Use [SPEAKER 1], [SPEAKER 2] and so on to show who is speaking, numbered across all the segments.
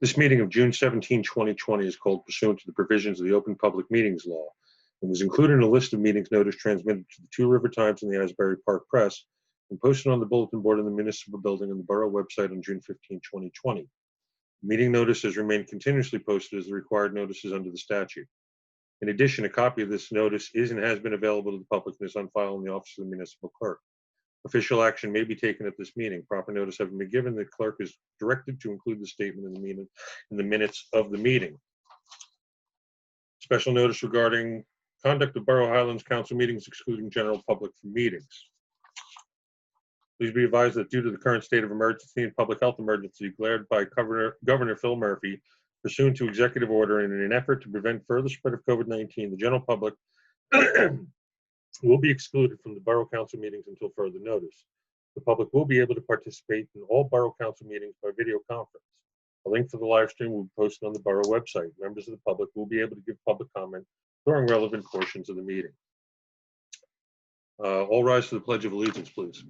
[SPEAKER 1] This meeting of June 17, 2020 is called pursuant to the provisions of the Open Public Meetings Law and was included in a list of meetings notice transmitted to the Two River Times and the Asbury Park Press and posted on the bulletin board in the municipal building and the borough website on June 15, 2020. Meeting notice has remained continuously posted as the required notices under the statute. In addition, a copy of this notice is and has been available to the public and is on file in the office of the municipal clerk. Official action may be taken at this meeting. Proper notice having been given, the clerk is directed to include the statement in the minutes of the meeting. Special notice regarding conduct of Borough of Highlands Council meetings excluding general public from meetings. Please be advised that due to the current state of emergency and public health emergency declared by Governor Phil Murphy, pursuant to executive order and in an effort to prevent further spread of COVID-19, the general public will be excluded from the Borough Council meetings until further notice. The public will be able to participate in all Borough Council meetings by video conference. A link for the live stream will be posted on the Borough website. Members of the public will be able to give public comment during relevant portions of the meeting. All rise to the Pledge of Allegiance, please.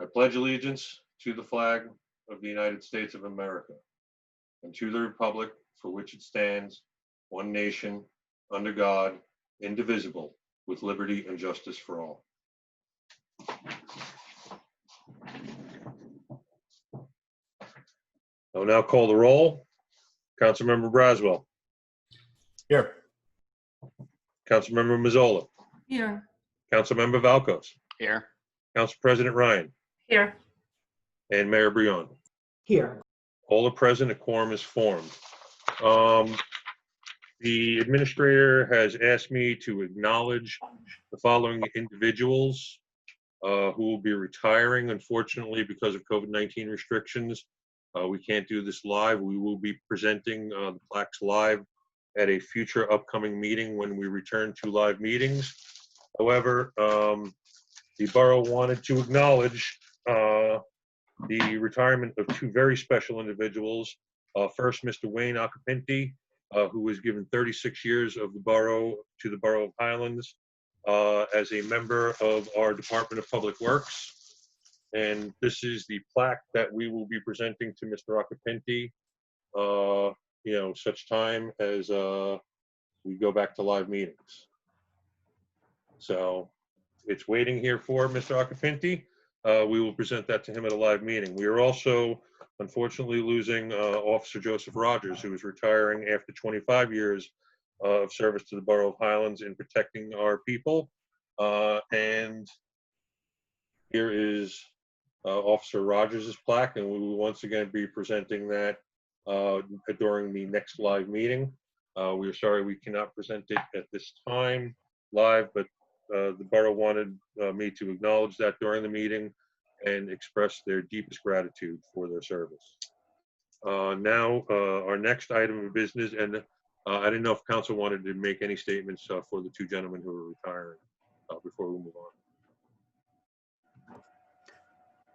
[SPEAKER 1] I pledge allegiance to the flag of the United States of America and to the republic for which it stands, one nation, under God, indivisible, with liberty and justice for all. I will now call the roll. Councilmember Braswell.
[SPEAKER 2] Here.
[SPEAKER 1] Councilmember Mazzola.
[SPEAKER 3] Here.
[SPEAKER 1] Councilmember Valkos.
[SPEAKER 2] Here.
[SPEAKER 1] Council President Ryan.
[SPEAKER 3] Here.
[SPEAKER 1] And Mayor Brion.
[SPEAKER 4] Here.
[SPEAKER 1] All are present, a quorum is formed. The administrator has asked me to acknowledge the following individuals who will be retiring. Unfortunately, because of COVID-19 restrictions, we can't do this live. We will be presenting the plaques live at a future upcoming meeting when we return to live meetings. However, the borough wanted to acknowledge the retirement of two very special individuals. First, Mr. Wayne Acapinti, who was given 36 years of the borough to the Borough of Highlands as a member of our Department of Public Works. And this is the plaque that we will be presenting to Mr. Acapinti, such time as we go back to live meetings. So it's waiting here for Mr. Acapinti. We will present that to him at a live meeting. We are also, unfortunately, losing Officer Joseph Rogers, who is retiring after 25 years of service to the Borough of Highlands in protecting our people. And here is Officer Rogers' plaque, and we will once again be presenting that during the next live meeting. We are sorry we cannot present it at this time live, but the borough wanted me to acknowledge that during the meeting and express their deepest gratitude for their service. Now, our next item of business, and I didn't know if council wanted to make any statements for the two gentlemen who are retiring before we move on.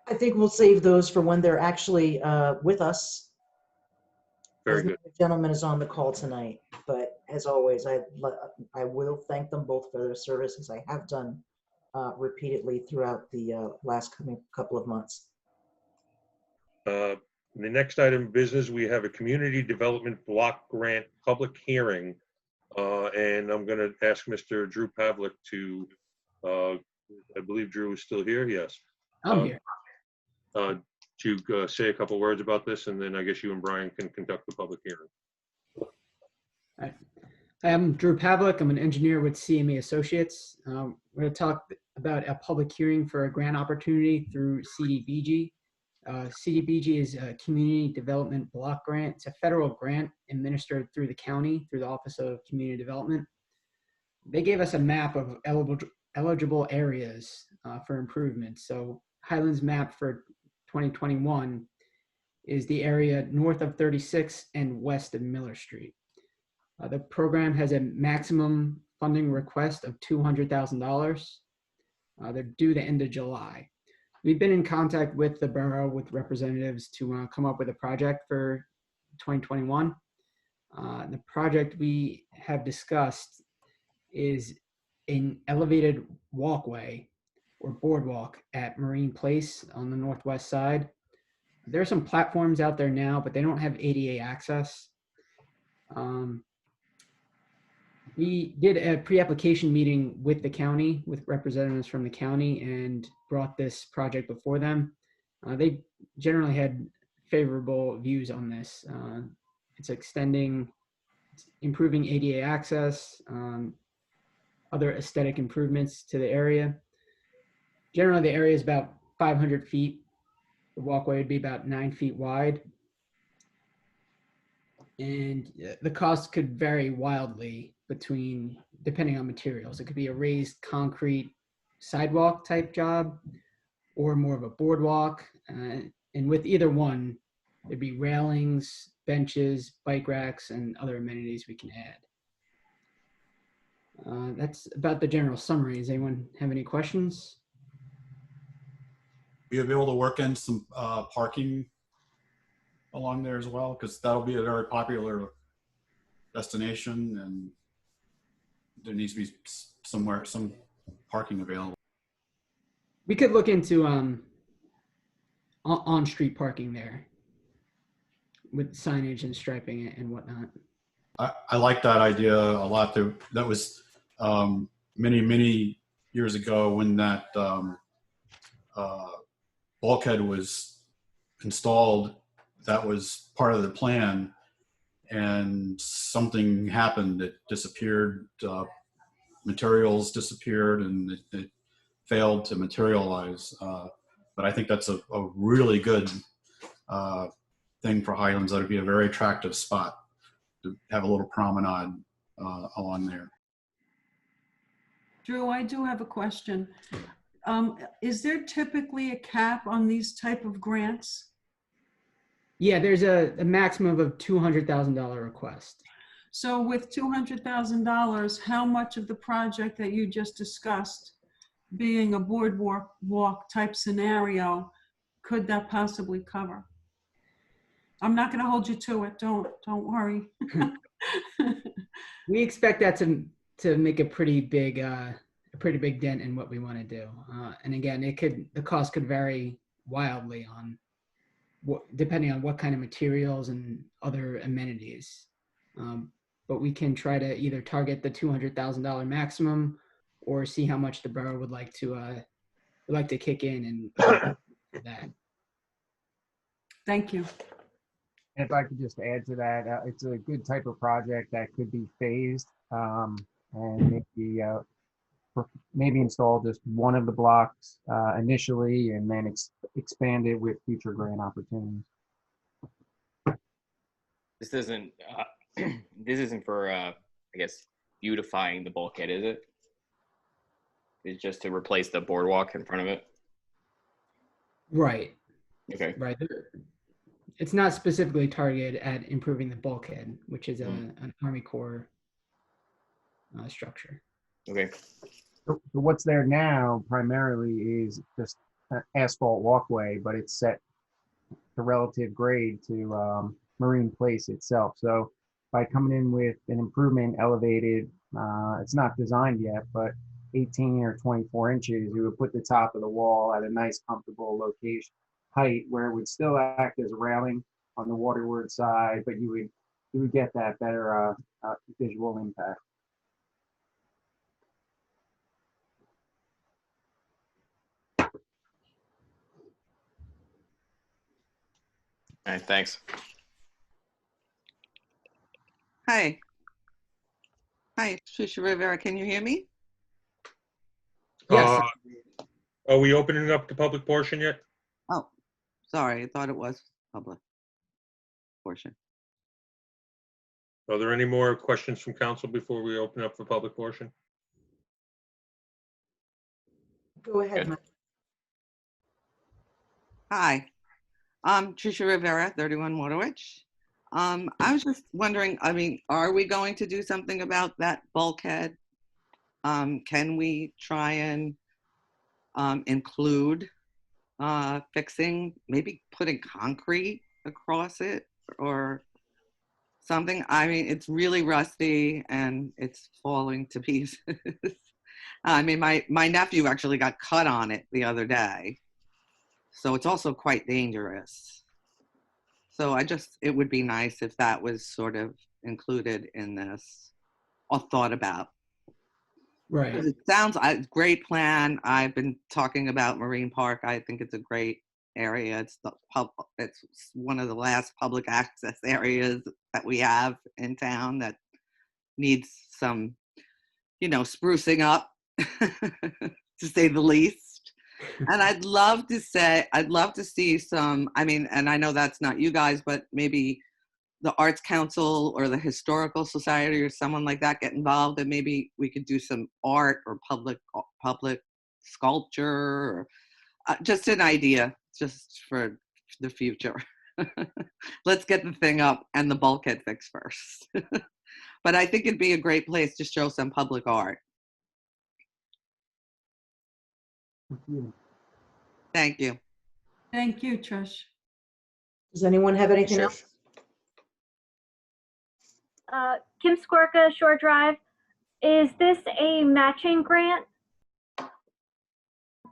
[SPEAKER 4] I think we'll save those for when they're actually with us.
[SPEAKER 1] Very good.
[SPEAKER 4] The gentleman is on the call tonight, but as always, I will thank them both for their service, as I have done repeatedly throughout the last couple of months.
[SPEAKER 1] The next item of business, we have a community development block grant public hearing, and I'm going to ask Mr. Drew Pavlik to, I believe Drew is still here. Yes.
[SPEAKER 5] I'm here.
[SPEAKER 1] To say a couple words about this, and then I guess you and Brian can conduct the public hearing.
[SPEAKER 5] All right. I'm Drew Pavlik. I'm an engineer with CME Associates. We're going to talk about a public hearing for a grant opportunity through CDBG. CDBG is a Community Development Block Grant. It's a federal grant administered through the county, through the Office of Community Development. They gave us a map of eligible areas for improvements. So Highlands map for 2021 is the area north of 36 and west of Miller Street. The program has a maximum funding request of $200,000. They're due the end of July. We've been in contact with the borough, with representatives to come up with a project for 2021. The project we have discussed is an elevated walkway or boardwalk at Marine Place on the northwest side. There are some platforms out there now, but they don't have ADA access. We did a pre-application meeting with the county, with representatives from the county, and brought this project before them. They generally had favorable views on this. It's improving ADA access, other aesthetic improvements to the area. Generally, the area is about 500 feet. The walkway would be about 9 feet wide. And the cost could vary wildly depending on materials. It could be a raised concrete sidewalk type job or more of a boardwalk. And with either one, there'd be railings, benches, bike racks, and other amenities we can add. That's about the general summary. Does anyone have any questions?
[SPEAKER 2] You'll be able to work in some parking along there as well, because that'll be a very popular destination, and there needs to be some parking available.
[SPEAKER 5] We could look into on-street parking there with signage and striping and whatnot.
[SPEAKER 2] I like that idea a lot. That was many years ago when that bulkhead was installed. That was part of the plan, and something happened. It disappeared. Materials disappeared, and it failed to materialize. But I think that's a really good thing for Highlands. That would be a very attractive spot to have a little promenade along there.
[SPEAKER 3] Drew, I do have a question. Is there typically a cap on these type of grants?
[SPEAKER 5] Yeah, there's a maximum of $200,000 request.
[SPEAKER 3] So with $200,000, how much of the project that you just discussed, being a boardwalk type scenario, could that possibly cover? I'm not going to hold you to it. Don't worry.
[SPEAKER 5] We expect that to make a pretty big dent in what we want to do. And again, the cost could vary wildly depending on what kind of materials and other amenities. But we can try to either target the $200,000 maximum or see how much the borough would like to kick in and that.
[SPEAKER 3] Thank you.
[SPEAKER 6] If I could just add to that, it's a good type of project that could be phased and maybe install just one of the blocks initially, and then expand it with future grant opportunities.
[SPEAKER 7] This isn't this isn't for I guess beautifying the bulkhead, is it? It's just to replace the boardwalk in front of it.
[SPEAKER 5] Right.
[SPEAKER 7] Okay.
[SPEAKER 5] Right. It's not specifically targeted at improving the bulkhead, which is an Army Corps structure.
[SPEAKER 7] Okay.
[SPEAKER 6] So what's there now primarily is just an asphalt walkway, but it's set to relative grade to Marine Place itself. So by coming in with an improvement elevated, it's not designed yet, but 18 or 24 inches, you would put the top of the wall at a nice comfortable location height where it would still act as a railing on the waterward side, but you would get that better visual impact.
[SPEAKER 7] All right, thanks.
[SPEAKER 8] Hi. Hi, Trisha Rivera. Can you hear me?
[SPEAKER 5] Yes.
[SPEAKER 1] Are we opening up the public portion yet?
[SPEAKER 8] Oh, sorry. I thought it was public portion.
[SPEAKER 1] Are there any more questions from council before we open up for public portion?
[SPEAKER 4] Go ahead,
[SPEAKER 7] Good.
[SPEAKER 4] Mike.
[SPEAKER 8] Hi, I'm Trisha Rivera, 31 Waterwich. I was just wondering, I mean, are we going to do something about that bulkhead? Can we try and include fixing, maybe putting concrete across it or something? I mean, it's really rusty and it's falling to pieces. I mean, my nephew actually got cut on it the other day. So it's also quite dangerous. So it would be nice if that was sort of included in this or thought about.
[SPEAKER 5] Right.
[SPEAKER 8] It sounds a great plan. I've been talking about Marine Park. I think it's a great area. It's it's one of the last public access areas that we have in town that needs some, sprucing up, to say the least. And I'd love to see some, and I know that's not you guys, but maybe the Arts Council or the Historical Society or someone like that get involved, and maybe we could do some art or public sculpture, or just an idea, just for the future. Let's get the thing up and the bulkhead fixed first. But I think it'd be a great place to show some public art. Thank you.
[SPEAKER 3] Thank you, Trish.
[SPEAKER 4] Does anyone have anything
[SPEAKER 7] Sure.
[SPEAKER 4] else?
[SPEAKER 9] Kim Skorka, Shore Drive. Is this a matching grant?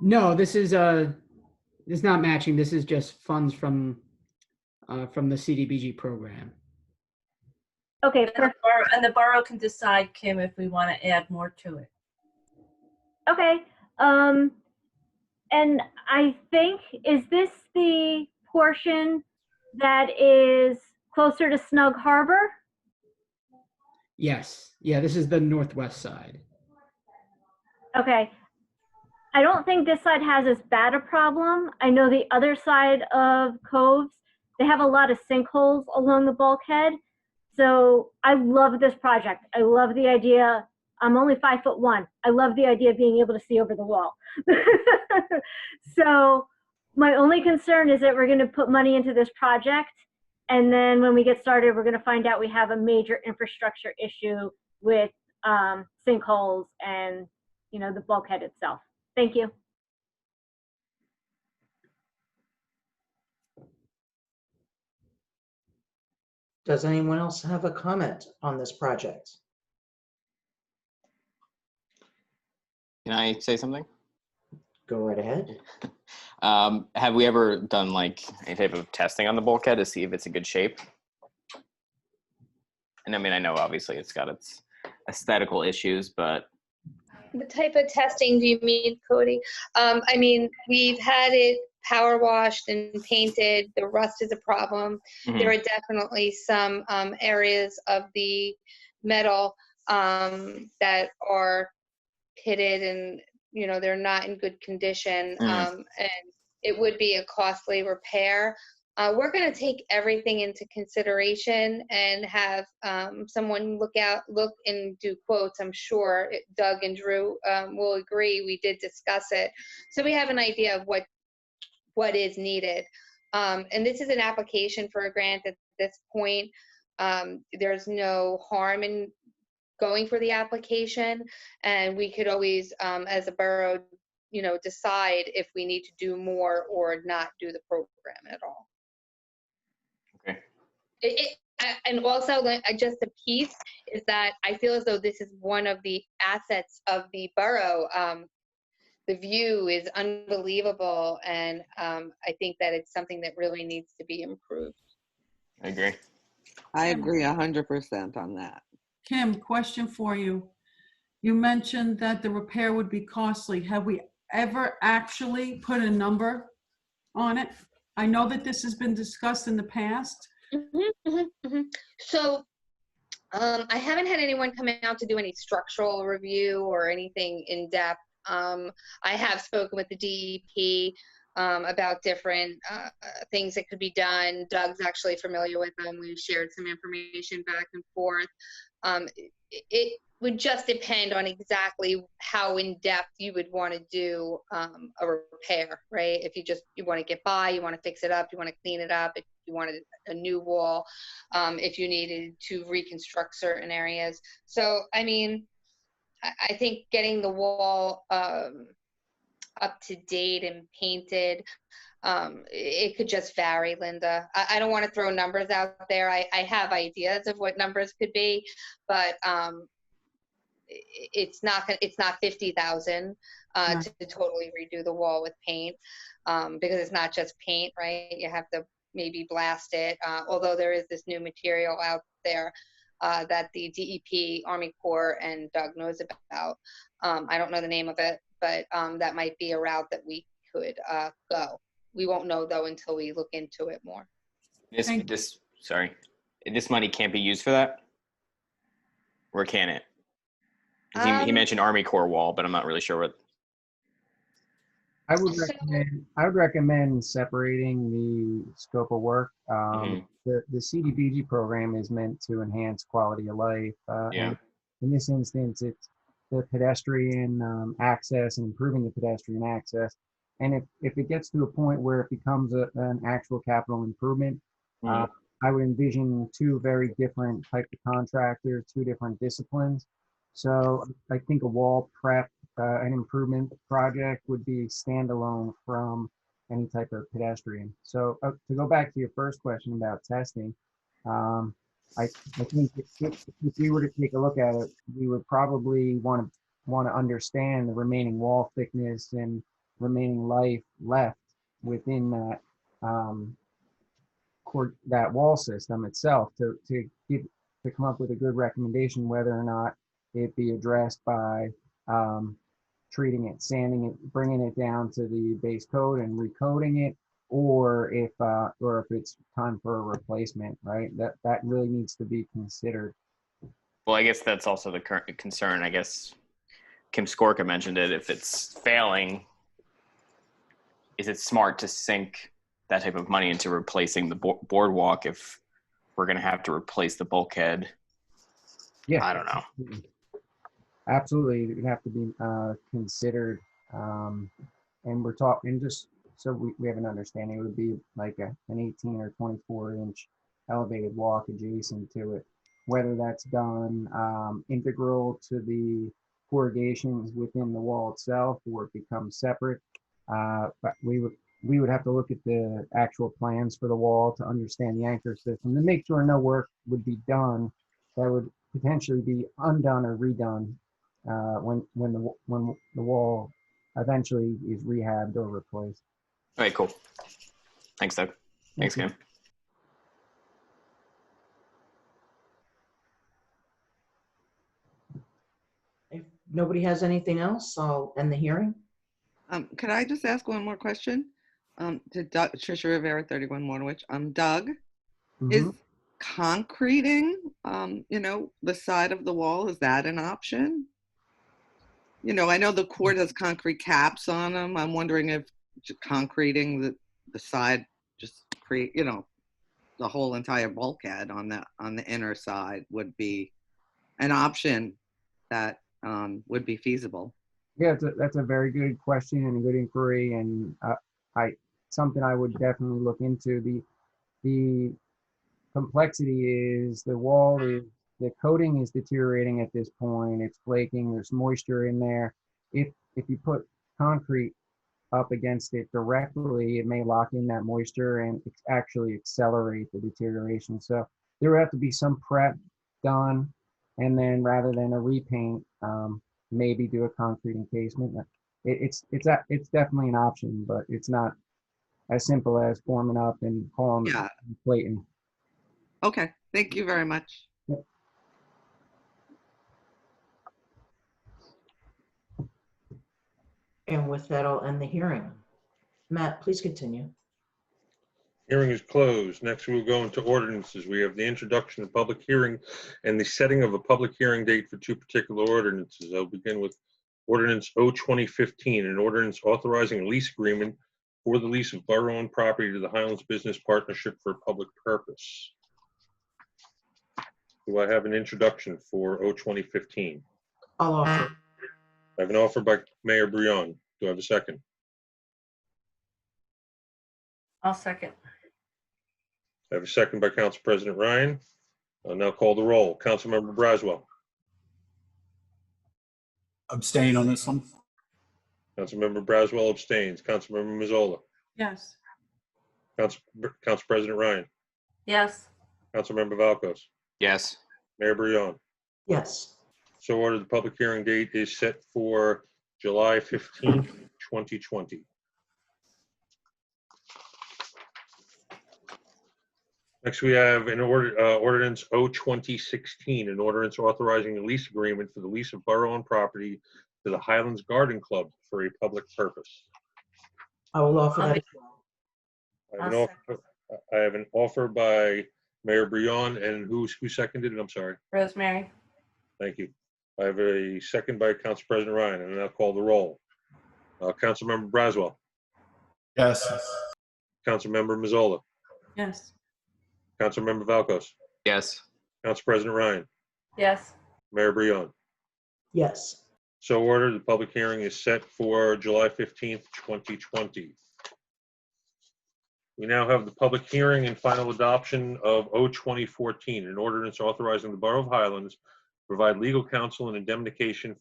[SPEAKER 5] No, this is not matching. This is just funds from the CDBG program.
[SPEAKER 9] Okay,
[SPEAKER 10] And
[SPEAKER 9] perfect.
[SPEAKER 10] the borough can decide, Kim, if we want to add more to it.
[SPEAKER 9] Okay. And I think, is this the portion that is closer to Snug Harbor?
[SPEAKER 5] Yes. Yeah, this is the northwest side.
[SPEAKER 9] Okay. I don't think this side has as bad a problem. I know the other side of Coves, they have a lot of sinkholes along the bulkhead. So I love this project. I love the idea. I'm only 5'1". I love the idea of being able to see over the wall. So my only concern is that we're going to put money into this project, and then when we get started, we're going to find out we have a major infrastructure issue with sinkholes and, the bulkhead itself. Thank you.
[SPEAKER 4] Does anyone else have a comment on this project?
[SPEAKER 7] Can I say something?
[SPEAKER 4] Go right ahead.
[SPEAKER 7] Have we ever done like any type of testing on the bulkhead to see if it's in good shape? And I know obviously it's got its aesthetical issues, but
[SPEAKER 11] What type of testing do you mean, Cody? We've had it power washed and painted. The rust is a problem. There are definitely some areas of the metal that are pitted and, they're not in good condition. And it would be a costly repair. We're going to take everything into consideration and have someone look and do quotes. I'm sure Doug and Drew will agree. We did discuss it. So we have an idea of what is needed. And this is an application for a grant at this point. There's no harm in going for the application. And we could always, as a borough, decide if we need to do more or not do the program at all.
[SPEAKER 7] okay.
[SPEAKER 11] And also, just a piece is that I feel as though this is one of the assets of the borough. The view is unbelievable, and I think that it's something that really needs to be improved.
[SPEAKER 7] I agree.
[SPEAKER 8] I agree 100% on that.
[SPEAKER 3] Kim, question for you. You mentioned that the repair would be costly. Have we ever actually put a number on it? I know that this has been discussed in the past.
[SPEAKER 11] So I haven't had anyone come out to do any structural review or anything in depth. I have spoken with the DEP about different things that could be done. Doug's actually familiar with them. We've shared some information back and forth. It would just depend on exactly how in depth you would want to do a repair, right? If you want to get by, you want to fix it up, you want to clean it up, if you wanted a new wall, if you needed to reconstruct certain areas. So, I think getting the wall up to date and painted, it could just vary, Linda. I don't want to throw numbers out there. I have ideas of what numbers could be, but it's not 50,000
[SPEAKER 3] Right.
[SPEAKER 11] to totally redo the wall with paint, because it's not just paint, right? You have to maybe blast it, although there is this new material out there that the DEP, Army Corps, and Doug knows about. I don't know the name of it, but that might be a route that we could go. We won't know though until we look into it more.
[SPEAKER 7] This money can't be used for that? Or can it? 'Cause he mentioned Army Corps wall, but I'm not really sure what.
[SPEAKER 6] I would recommend separating the scope of work. The CDBG program is meant to enhance quality of life.
[SPEAKER 7] Yeah.
[SPEAKER 6] And in this instance, it's the pedestrian access and improving the pedestrian access. And if it gets to a point where it becomes an actual capital improvement, I would envision two very different types of contractors, two different disciplines. So I think a wall prep, an improvement project would be standalone from any type of pedestrian. So to go back to your first question about testing, I think if we were to take a look at it, we would probably want to understand the remaining wall thickness and remaining life left within that that wall system itself to come up with a good recommendation whether or not it be addressed by treating it, sanding it, bringing it down to the base coat and recoding it, or if it's time for a replacement, right? That really needs to be considered.
[SPEAKER 7] Well, I guess that's also the current concern. I guess Kim Skorka mentioned it. If it's failing, is it smart to sink that type of money into replacing the boardwalk if we're going to have to replace the bulkhead?
[SPEAKER 6] Yeah,
[SPEAKER 7] I don't know.
[SPEAKER 6] Absolutely, it would have to be considered. And we're talking, just so we have an understanding, it would be like an 18 or 24-inch elevated walk adjacent to it. Whether that's done integral to the corrugations within the wall itself or it becomes separate, but we would have to look at the actual plans for the wall to understand the anchor system to make sure no work would be done that would potentially be undone or redone when the wall eventually is rehabbed or replaced.
[SPEAKER 7] All right, cool. Thanks, Doug. Thanks, Kim.
[SPEAKER 4] If nobody has anything else, I'll end the hearing.
[SPEAKER 8] Could I just ask one more question? To Doug, Trisha Rivera, 31 Mornowich. Doug, is concreting, the side of the wall, is that an option? I know the court has concrete caps on them. I'm wondering if concreting the side just create, the whole entire bulkhead on the inner side would be an option that would be feasible.
[SPEAKER 6] Yeah, that's a very good question and a good inquiry, and something I would definitely look into. The complexity is the coating is deteriorating at this point. It's flaking. There's moisture in there. If you put concrete up against it directly, it may lock in that moisture and actually accelerate the deterioration. So there would have to be some prep done, and then rather than a repaint, maybe do a concrete encasement. It's definitely an option, but it's not as simple as forming up and calling plating.
[SPEAKER 8] Okay, thank you very much.
[SPEAKER 6] Yep.
[SPEAKER 4] And with that, I'll end the hearing. Matt, please continue.
[SPEAKER 1] Hearing is closed. Next, we will go into ordinances. We have the introduction of public hearing and the setting of a public hearing date for two particular ordinances. I'll begin with Ordinance 02015, an ordinance authorizing a lease agreement for the lease of borough-owned property to the Highlands Business Partnership for a public purpose. Do I have an introduction for 02015?
[SPEAKER 4] I'll offer.
[SPEAKER 1] I have an offer by Mayor Brion. Do I have a second?
[SPEAKER 10] I'll second.
[SPEAKER 1] I have a second by Council President Ryan. I'll now call the roll. Councilmember Braswell.
[SPEAKER 2] Abstain on this one.
[SPEAKER 1] Councilmember Braswell abstains. Councilmember Mazzola.
[SPEAKER 3] Yes.
[SPEAKER 1] Council President Ryan.
[SPEAKER 10] Yes.
[SPEAKER 1] Councilmember Valkos.
[SPEAKER 7] Yes.
[SPEAKER 1] Mayor Brion.
[SPEAKER 4] Yes.
[SPEAKER 1] So ordered. The public hearing date is set for July 15th, 2020. Next, we have an ordinance 02016, an ordinance authorizing a lease agreement for the lease of borough-owned property to the Highlands Garden Club for a public purpose.
[SPEAKER 4] I will offer that as well.
[SPEAKER 1] I have an offer by Mayor Brion, and who seconded it? I'm sorry.
[SPEAKER 10] Rosemary.
[SPEAKER 1] Thank you. I have a second by Council President Ryan, and I'll call the roll. Councilmember Braswell,
[SPEAKER 2] Yes.
[SPEAKER 1] Councilmember Mazzola,
[SPEAKER 3] Yes.
[SPEAKER 1] Councilmember Valkos,
[SPEAKER 7] Yes.
[SPEAKER 1] Council President Ryan,
[SPEAKER 10] Yes.
[SPEAKER 1] Mayor Brion.
[SPEAKER 4] Yes.
[SPEAKER 1] So ordered. The public hearing is set for July 15th, 2020. We now have the public hearing and final adoption of 02014, an ordinance authorizing the Borough of Highlands to provide legal counsel and indemnification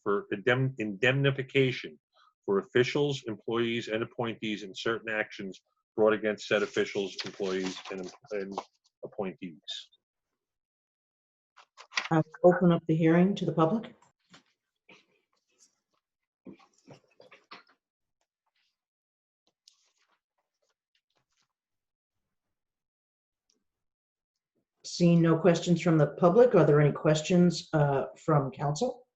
[SPEAKER 1] for officials, employees, and appointees in certain actions brought against said officials, employees, and appointees.
[SPEAKER 4] I'll open up the hearing to the public. Seeing no questions from the public, are there any questions from council?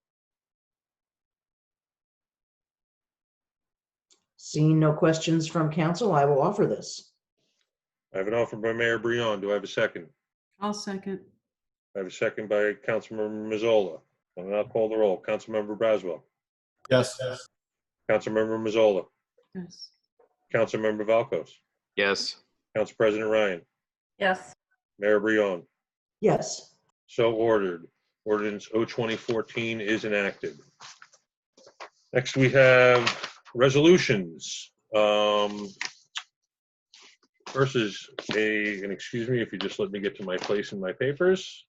[SPEAKER 4] Seeing no questions from council, I will offer this.
[SPEAKER 1] I have an offer by Mayor Brion. Do I have a second?
[SPEAKER 3] I'll second.
[SPEAKER 1] I have a second by Councilmember Mazzola. And I'll call the roll. Councilmember Braswell,
[SPEAKER 2] Yes.
[SPEAKER 1] Councilmember Mazzola,
[SPEAKER 3] Yes.
[SPEAKER 1] Councilmember Valkos,
[SPEAKER 7] Yes.
[SPEAKER 1] Council President Ryan,
[SPEAKER 10] Yes.
[SPEAKER 1] Mayor Brion.
[SPEAKER 4] Yes.
[SPEAKER 1] So ordered. Ordinance 02014 is enacted. Next, we have resolutions. First is and excuse me if you just let me get to my place in my papers.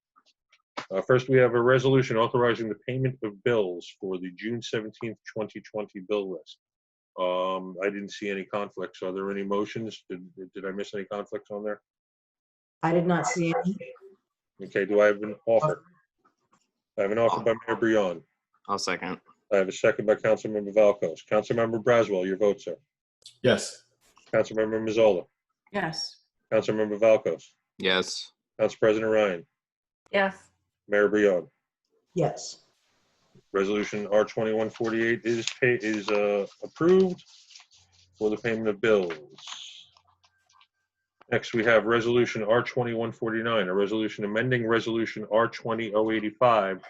[SPEAKER 1] First, we have a resolution authorizing the payment of bills for the June 17th, 2020 bill list. I didn't see any conflicts. Are there any motions? Did I miss any conflicts on there?
[SPEAKER 4] I did not see any.
[SPEAKER 1] Okay, do I have an offer? I have an offer by Mayor Brion.
[SPEAKER 7] I'll second.
[SPEAKER 1] I have a second by Councilmember Valkos. Councilmember Braswell, your vote, sir.
[SPEAKER 2] Yes.
[SPEAKER 1] Councilmember Mazzola,
[SPEAKER 3] Yes.
[SPEAKER 1] Councilmember Valkos,
[SPEAKER 7] Yes.
[SPEAKER 1] Council President Ryan,
[SPEAKER 10] Yes.
[SPEAKER 1] Mayor Brion.
[SPEAKER 4] Yes.
[SPEAKER 1] Resolution R2148 is approved for the payment of bills. Next, we have Resolution R2149, a resolution amending Resolution R20085,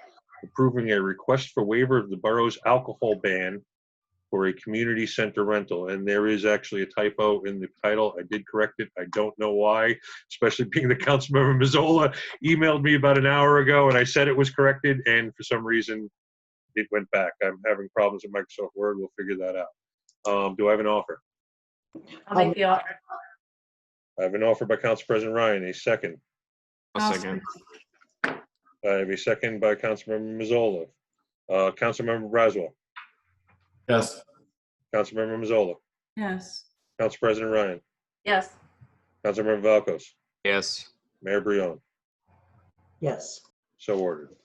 [SPEAKER 1] approving a request for waiver of the borough's alcohol ban for a community center rental. And there is actually a typo in the title. I did correct it. I don't know why, especially being the Councilmember Mazzola emailed me about an hour ago and I said it was corrected, and for some reason it went back. I'm having problems with Microsoft Word. We'll figure that out. Do I have an offer?
[SPEAKER 10] I'll make the offer.
[SPEAKER 1] I have an offer by Council President Ryan. A second.
[SPEAKER 7] I'll second.
[SPEAKER 1] I have a second by Councilmember Mazzola. Councilmember Braswell.
[SPEAKER 2] Yes.
[SPEAKER 1] Councilmember Mazzola.
[SPEAKER 3] Yes.
[SPEAKER 1] Council President Ryan.
[SPEAKER 10] Yes.
[SPEAKER 1] Councilmember Valkos.
[SPEAKER 7] Yes.
[SPEAKER 1] Mayor Brion.
[SPEAKER 4] Yes.
[SPEAKER 1] So ordered.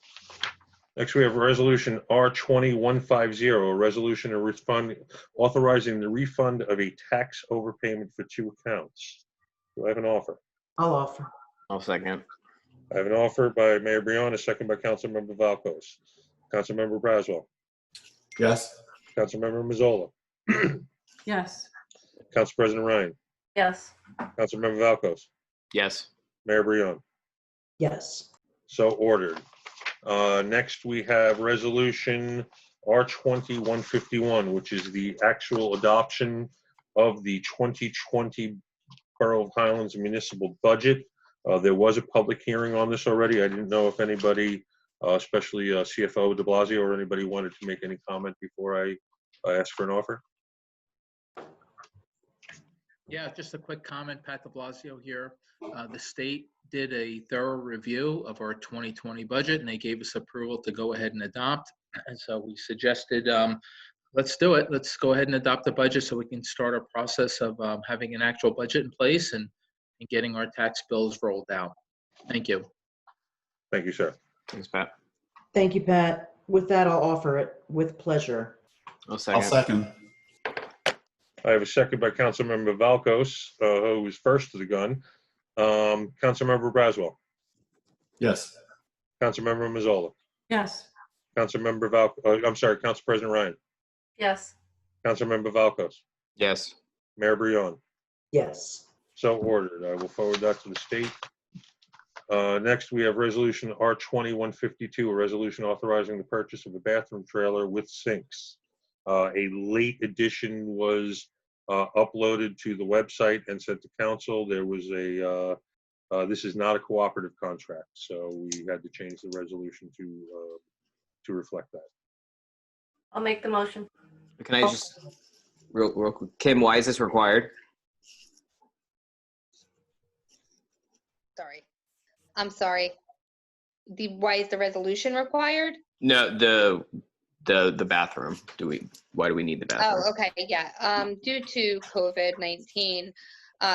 [SPEAKER 1] Next, we have Resolution R20150, a resolution of refund authorizing the refund of a tax overpayment for 2 accounts. Do I have an offer?
[SPEAKER 4] I'll offer.
[SPEAKER 7] I'll second.
[SPEAKER 1] I have an offer by Mayor Brion, a second by Councilmember Valkos. Councilmember Braswell.
[SPEAKER 2] Yes.
[SPEAKER 1] Councilmember Mazzola.
[SPEAKER 3] Yes.
[SPEAKER 1] Council President Ryan.
[SPEAKER 10] Yes.
[SPEAKER 1] Councilmember Valkos.
[SPEAKER 7] Yes.
[SPEAKER 1] Mayor Brion.
[SPEAKER 4] Yes.
[SPEAKER 1] So ordered. Next, we have Resolution R20151, which is the actual adoption of the 2020 Borough of Highlands municipal budget. There was a public hearing on this already. I didn't know if anybody, especially CFO de Blasio or anybody, wanted to make any comment before I ask for an offer.
[SPEAKER 12] Yeah, just a quick comment, Pat de Blasio here. The state did a thorough review of our 2020 budget and they gave us approval to go ahead and adopt. And so we suggested, let's do it. Let's go ahead and adopt the budget so we can start a process of having an actual budget in place and getting our tax bills rolled out. Thank you.
[SPEAKER 1] Thank you, sir.
[SPEAKER 7] Thanks, Pat.
[SPEAKER 4] Thank you, Pat. With that, I'll offer it with pleasure.
[SPEAKER 7] I'll
[SPEAKER 2] I'll
[SPEAKER 7] second.
[SPEAKER 2] second.
[SPEAKER 1] I have a second by Councilmember Valkos, who was first to the gun. Councilmember Braswell,
[SPEAKER 2] Yes.
[SPEAKER 1] Councilmember Mazzola,
[SPEAKER 3] Yes.
[SPEAKER 1] Council President Ryan,
[SPEAKER 10] Yes.
[SPEAKER 1] Councilmember Valkos,
[SPEAKER 7] Yes.
[SPEAKER 1] Mayor Brion.
[SPEAKER 4] Yes.
[SPEAKER 1] So ordered. I will forward that to the state. Next, we have Resolution R2152, a resolution authorizing the purchase of a bathroom trailer with sinks. A late edition was uploaded to the website and sent to council. There was this is not a cooperative contract, so we had to change the resolution to reflect that.
[SPEAKER 10] I'll make the motion.
[SPEAKER 7] Can I just, real quick, Kim, why is this required?
[SPEAKER 11] Sorry. I'm sorry. Why is the resolution required?
[SPEAKER 7] No, the bathroom. Why do we need the bathroom?
[SPEAKER 11] Oh, okay, yeah. Due to COVID-19,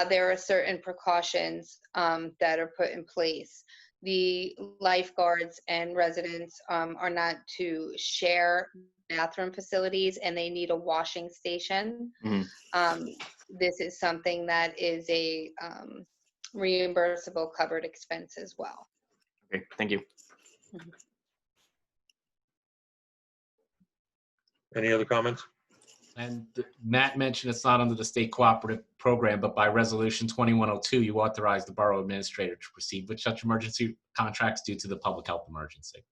[SPEAKER 11] there are certain precautions that are put in place. The lifeguards and residents are not to share bathroom facilities, and they need a washing station.
[SPEAKER 7] Mhm.
[SPEAKER 11] This is something that is a reimbursable covered expense as well.
[SPEAKER 7] Okay, thank you.
[SPEAKER 1] Any other comments?
[SPEAKER 13] And Matt mentioned it's not under the state cooperative program, but by resolution 2102, you authorize the borough administrator to proceed with such emergency contracts due to the public health emergency.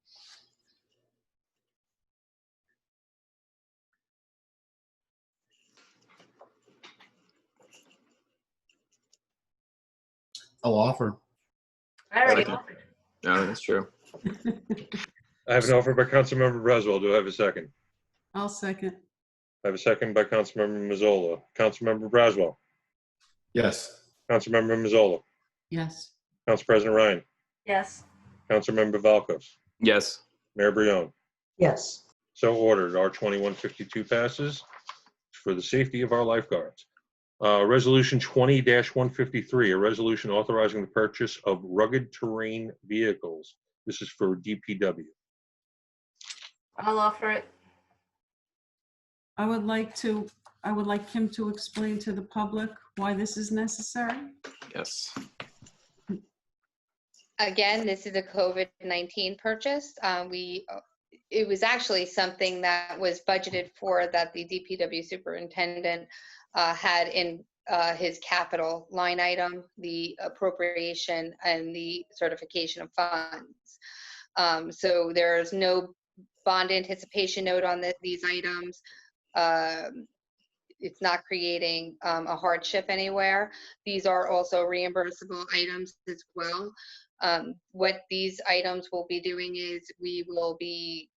[SPEAKER 2] I'll offer.
[SPEAKER 10] I already
[SPEAKER 7] Second.
[SPEAKER 10] offered.
[SPEAKER 7] No, that's true.
[SPEAKER 1] I have an offer by Councilmember Braswell. Do I have a second?
[SPEAKER 3] I'll second.
[SPEAKER 1] I have a second by Councilmember Mazzola. Councilmember Braswell,
[SPEAKER 2] Yes.
[SPEAKER 1] Councilmember Mazzola,
[SPEAKER 3] Yes.
[SPEAKER 1] Council President Ryan,
[SPEAKER 10] Yes.
[SPEAKER 1] Councilmember Valkos,
[SPEAKER 7] Yes.
[SPEAKER 1] Mayor Brion.
[SPEAKER 4] Yes.
[SPEAKER 1] So ordered. R2152 passes for the safety of our lifeguards. Resolution 20-153, a resolution authorizing the purchase of rugged terrain vehicles. This is for DPW.
[SPEAKER 10] I'll offer it.
[SPEAKER 3] I would like Kim to explain to the public why this is necessary.
[SPEAKER 7] Yes.
[SPEAKER 11] Again, this is a COVID-19 purchase. It was actually something that was budgeted for, that the DPW superintendent had in his capital line item, the appropriation and the certification of funds. So there's no bond anticipation note on these items. It's not creating a hardship anywhere. These are also reimbursable items as well. What these items will be doing is we will be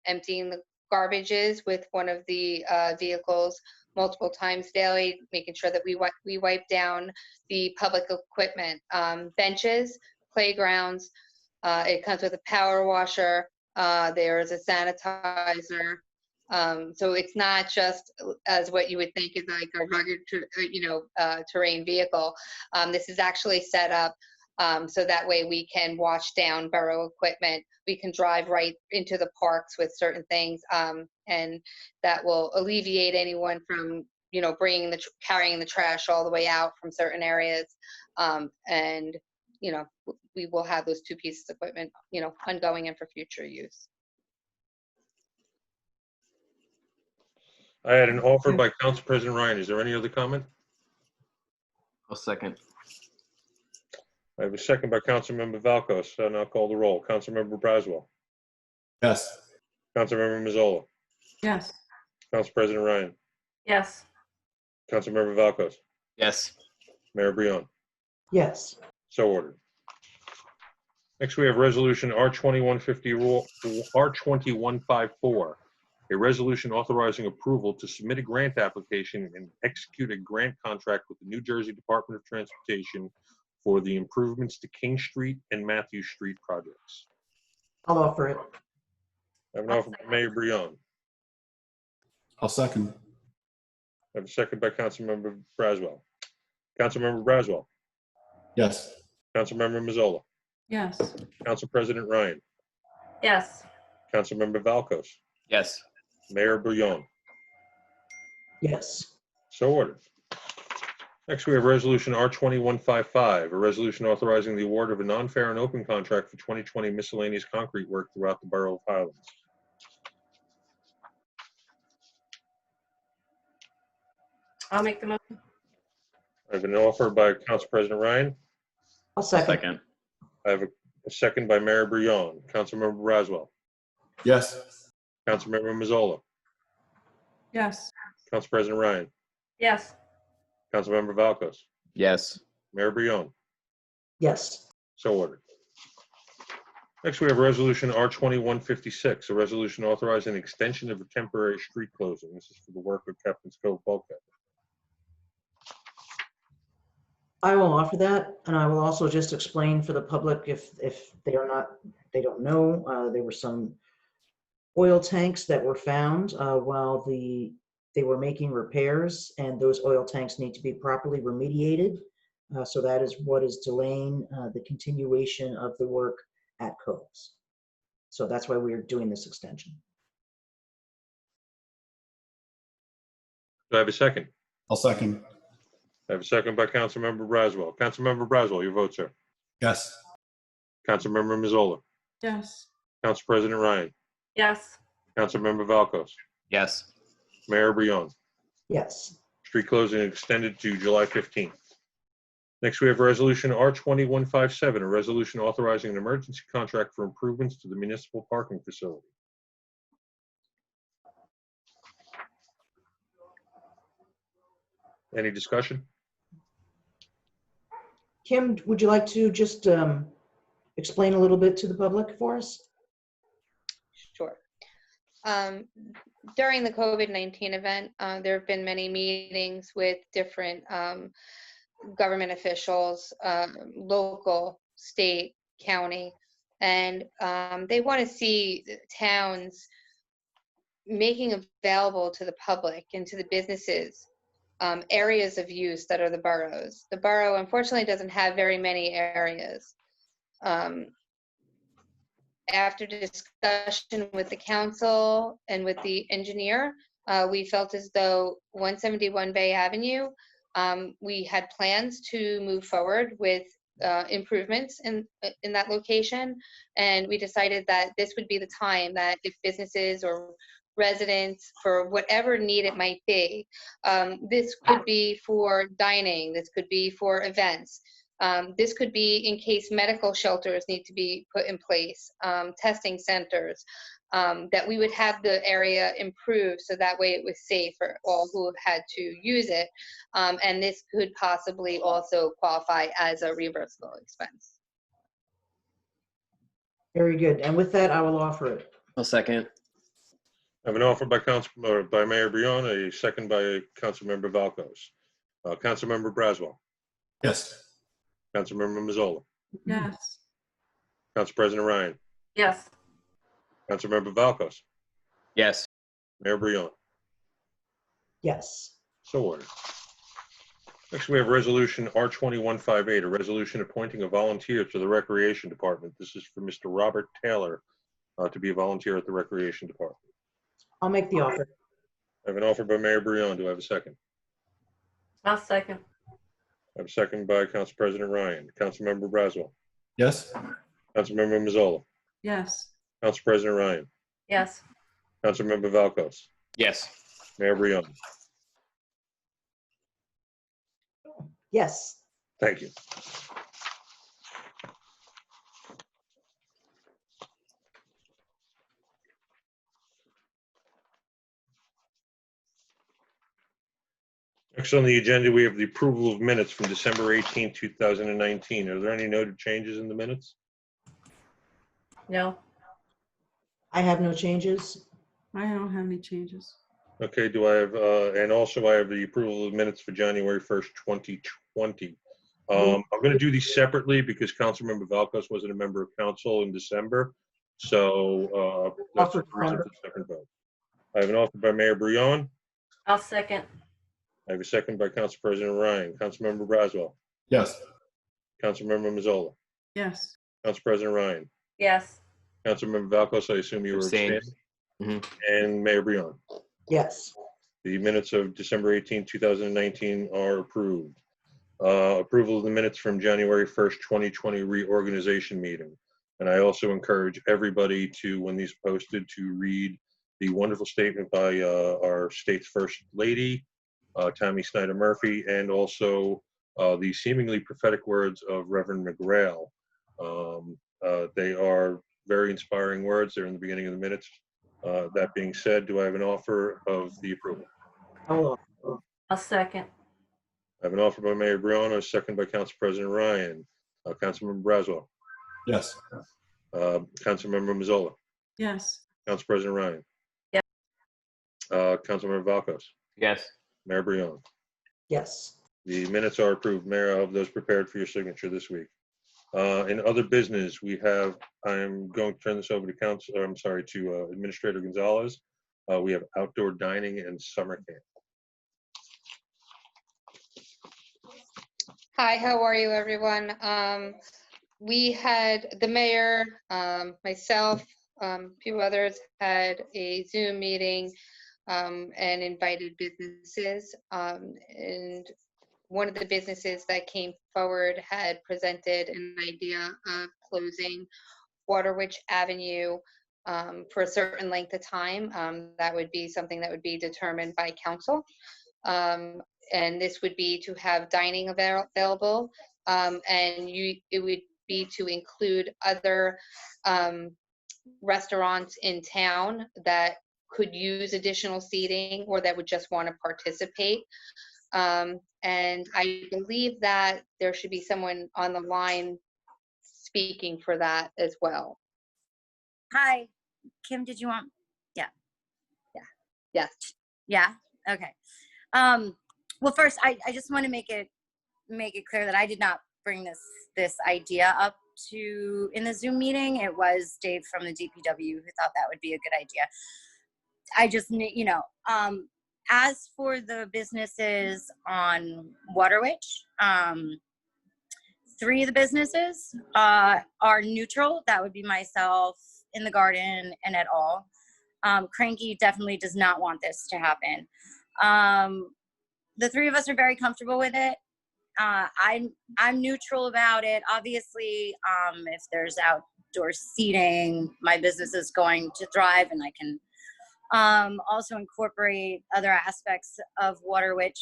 [SPEAKER 11] emptying the garbages with one of the vehicles multiple times daily, making sure that we wipe down the public equipment, benches, playgrounds. It comes with a power washer. There is a sanitizer. So it's not just as what you would think is like a rugged, terrain vehicle. This is actually set up so that way we can wash down borough equipment. We can drive right into the parks with certain things, and that will alleviate anyone from, carrying the trash all the way out from certain areas. And, we will have those two pieces of equipment, ongoing and for future use.
[SPEAKER 1] I had an offer by Council President Ryan. Is there any other comment?
[SPEAKER 7] I'll second.
[SPEAKER 1] I have a second by Councilmember Valkos, and I'll call the roll. Councilmember Braswell,
[SPEAKER 2] Yes.
[SPEAKER 1] Councilmember Mazzola,
[SPEAKER 3] Yes.
[SPEAKER 1] Council President Ryan,
[SPEAKER 10] Yes.
[SPEAKER 1] Councilmember Valkos,
[SPEAKER 7] Yes.
[SPEAKER 1] Mayor Brion.
[SPEAKER 4] Yes.
[SPEAKER 1] So ordered. Next, we have Resolution R2154, a resolution authorizing approval to submit a grant application and execute a grant contract with the New Jersey Department of Transportation for the improvements to King Street and Matthew Street projects.
[SPEAKER 4] I'll offer it.
[SPEAKER 1] I have an offer by Mayor Brion.
[SPEAKER 2] I'll second.
[SPEAKER 1] I have a second by Councilmember Braswell. Councilmember Braswell,
[SPEAKER 2] Yes.
[SPEAKER 1] Councilmember Mazzola,
[SPEAKER 3] Yes.
[SPEAKER 1] Council President Ryan,
[SPEAKER 10] Yes.
[SPEAKER 1] Councilmember Valkos,
[SPEAKER 7] Yes.
[SPEAKER 1] Mayor Bouillon.
[SPEAKER 4] Yes.
[SPEAKER 1] So ordered. Next, we have Resolution R2155, a resolution authorizing the award of a non-fair and open contract for 2020 miscellaneous concrete work throughout the Borough of Highlands.
[SPEAKER 10] I'll make the motion.
[SPEAKER 1] I have an offer by Council President Ryan.
[SPEAKER 4] I'll second.
[SPEAKER 7] Second.
[SPEAKER 1] I have a second by Mayor Bouillon. Councilmember Braswell.
[SPEAKER 2] Yes.
[SPEAKER 1] Councilmember Mazzola.
[SPEAKER 3] Yes.
[SPEAKER 1] Council President Ryan.
[SPEAKER 10] Yes.
[SPEAKER 1] Councilmember Valkos.
[SPEAKER 7] Yes.
[SPEAKER 1] Mayor Bouillon.
[SPEAKER 4] Yes.
[SPEAKER 1] So ordered. Next, we have Resolution R2156, a resolution authorizing the extension of a temporary street closing. This is for the work of Captain's Cove bulkhead.
[SPEAKER 4] I will offer that, and I will also just explain for the public if they are not, they don't know, there were some oil tanks that were found while they were making repairs, and those oil tanks need to be properly remediated. So that is what is delaying the continuation of the work at Coves. So that's why we're doing this extension.
[SPEAKER 1] Do I have a second?
[SPEAKER 2] I'll second.
[SPEAKER 1] I have a second by Councilmember Braswell. Councilmember Braswell, your vote, sir.
[SPEAKER 2] Yes.
[SPEAKER 1] Councilmember Mazzola.
[SPEAKER 3] Yes.
[SPEAKER 1] Council President Ryan.
[SPEAKER 10] Yes.
[SPEAKER 1] Councilmember Valkos.
[SPEAKER 7] Yes.
[SPEAKER 1] Mayor Bouillon.
[SPEAKER 4] Yes.
[SPEAKER 1] Street closing extended to July 15th. Next, we have Resolution R2157, a resolution authorizing an emergency contract for improvements to the municipal parking facility. Any discussion?
[SPEAKER 4] Kim, would you like to just explain a little bit to the public for us?
[SPEAKER 11] Sure. During the COVID-19 event, there have been many meetings with different government officials, local, state, county, and they want to see towns making available to the public and to the businesses areas of use that are the boroughs. The borough, unfortunately, doesn't have very many areas. After discussion with the council and with the engineer, we felt as though 171 Bay Avenue, we had plans to move forward with improvements in that location, and we decided that this would be the time that if businesses or residents, for whatever need it might be, this could be for dining, this could be for events, this could be in case medical shelters need to be put in place, testing centers, that we would have the area improved so that way it was safe for all who have had to use it. And this could possibly also qualify as a reimbursable expense.
[SPEAKER 4] Very good. And with that, I will offer it.
[SPEAKER 7] I'll second.
[SPEAKER 1] I have an offer by Mayor Bouillon, a second by Councilmember Valkos. Councilmember Braswell.
[SPEAKER 2] Yes.
[SPEAKER 1] Councilmember Mazzola.
[SPEAKER 3] Yes.
[SPEAKER 1] Council President Ryan.
[SPEAKER 10] Yes.
[SPEAKER 1] Councilmember Valkos.
[SPEAKER 7] Yes.
[SPEAKER 1] Mayor Bouillon.
[SPEAKER 4] Yes.
[SPEAKER 1] So ordered. Next, we have Resolution R2158, a resolution appointing a volunteer to the Recreation Department. This is for Mr. Robert Taylor to be a volunteer at the Recreation Department.
[SPEAKER 4] I'll make the offer.
[SPEAKER 1] I have an offer by Mayor Bouillon. Do I have a second?
[SPEAKER 10] I'll second.
[SPEAKER 1] I have a second by Council President Ryan. Councilmember Braswell.
[SPEAKER 2] Yes.
[SPEAKER 1] Councilmember Mazzola.
[SPEAKER 3] Yes.
[SPEAKER 1] Council President Ryan.
[SPEAKER 10] Yes.
[SPEAKER 1] Councilmember Valkos.
[SPEAKER 7] Yes.
[SPEAKER 1] Mayor Bouillon.
[SPEAKER 4] Yes.
[SPEAKER 1] Thank you. Next on the agenda, we have the approval of minutes from December 18, 2019. Are there any noted changes in the minutes?
[SPEAKER 10] No.
[SPEAKER 4] I have no changes.
[SPEAKER 3] I don't have any changes.
[SPEAKER 1] Okay, do I have, and also I have the approval of minutes for January 1st, 2020. I'm going to do these separately because Councilmember Valkos wasn't a member of council in December. So that's the reason for the second vote. I have an offer by Mayor Bouillon.
[SPEAKER 10] I'll second.
[SPEAKER 1] I have a second by Council President Ryan. Councilmember Braswell.
[SPEAKER 2] Yes.
[SPEAKER 1] Councilmember Mazzola.
[SPEAKER 3] Yes.
[SPEAKER 1] Council President Ryan.
[SPEAKER 10] Yes.
[SPEAKER 1] Councilmember Valkos, I assume you were
[SPEAKER 7] Abstain.
[SPEAKER 1] abstaining? And Mayor Brion.
[SPEAKER 4] Yes.
[SPEAKER 1] The minutes of December 18, 2019 are approved. Approval of the minutes from January 1st, 2020 reorganization meeting. And I also encourage everybody to, when these posted, to read the wonderful statement by our state's first lady, Tammy Snyder Murphy, and also the seemingly prophetic words of Reverend McGrail. They are very inspiring words. They're in the beginning of the minutes. That being said, do I have an offer of the approval?
[SPEAKER 4] I'll
[SPEAKER 10] I'll second.
[SPEAKER 1] I have an offer by Mayor Briano, a second by Council President Ryan. Councilmember Braswell.
[SPEAKER 2] Yes.
[SPEAKER 1] Councilmember Mazzola.
[SPEAKER 3] Yes.
[SPEAKER 1] Council President Ryan.
[SPEAKER 10] Yes.
[SPEAKER 1] Councilmember Valkos.
[SPEAKER 7] Yes.
[SPEAKER 1] Mayor Briano.
[SPEAKER 4] yes.
[SPEAKER 1] The minutes are approved. Mayor, I have those prepared for your signature this week. In other business, we have, I'm going to turn this over to Administrator Gonzalez. We have outdoor dining and summer camp.
[SPEAKER 11] Hi, how are you, everyone? We had the mayor, myself, a few others had a Zoom meeting and invited businesses. And one of the businesses that came forward had presented an idea of closing Waterwitch Avenue for a certain length of time. That would be something that would be determined by council. And this would be to have dining available, and it would be to include other restaurants in town that could use additional seating or that would just want to participate. And I believe that there should be someone on the line speaking for that as well.
[SPEAKER 14] Hi, Kim, did you want? Yeah.
[SPEAKER 11] Yes.
[SPEAKER 14] Yeah. Okay. Well, first, I just want to make it clear that I did not bring this idea up in the Zoom meeting. It was Dave from the DPW who thought that would be a good idea. I just, as for the businesses on Waterwitch, 3 of the businesses are neutral. That would be myself, In the Garden, and Et al. Cranky definitely does not want this to happen. The 3 of us are very comfortable with it. I'm neutral about it. Obviously, if there's outdoor seating, my business is going to thrive, and I can also incorporate other aspects of Waterwitch,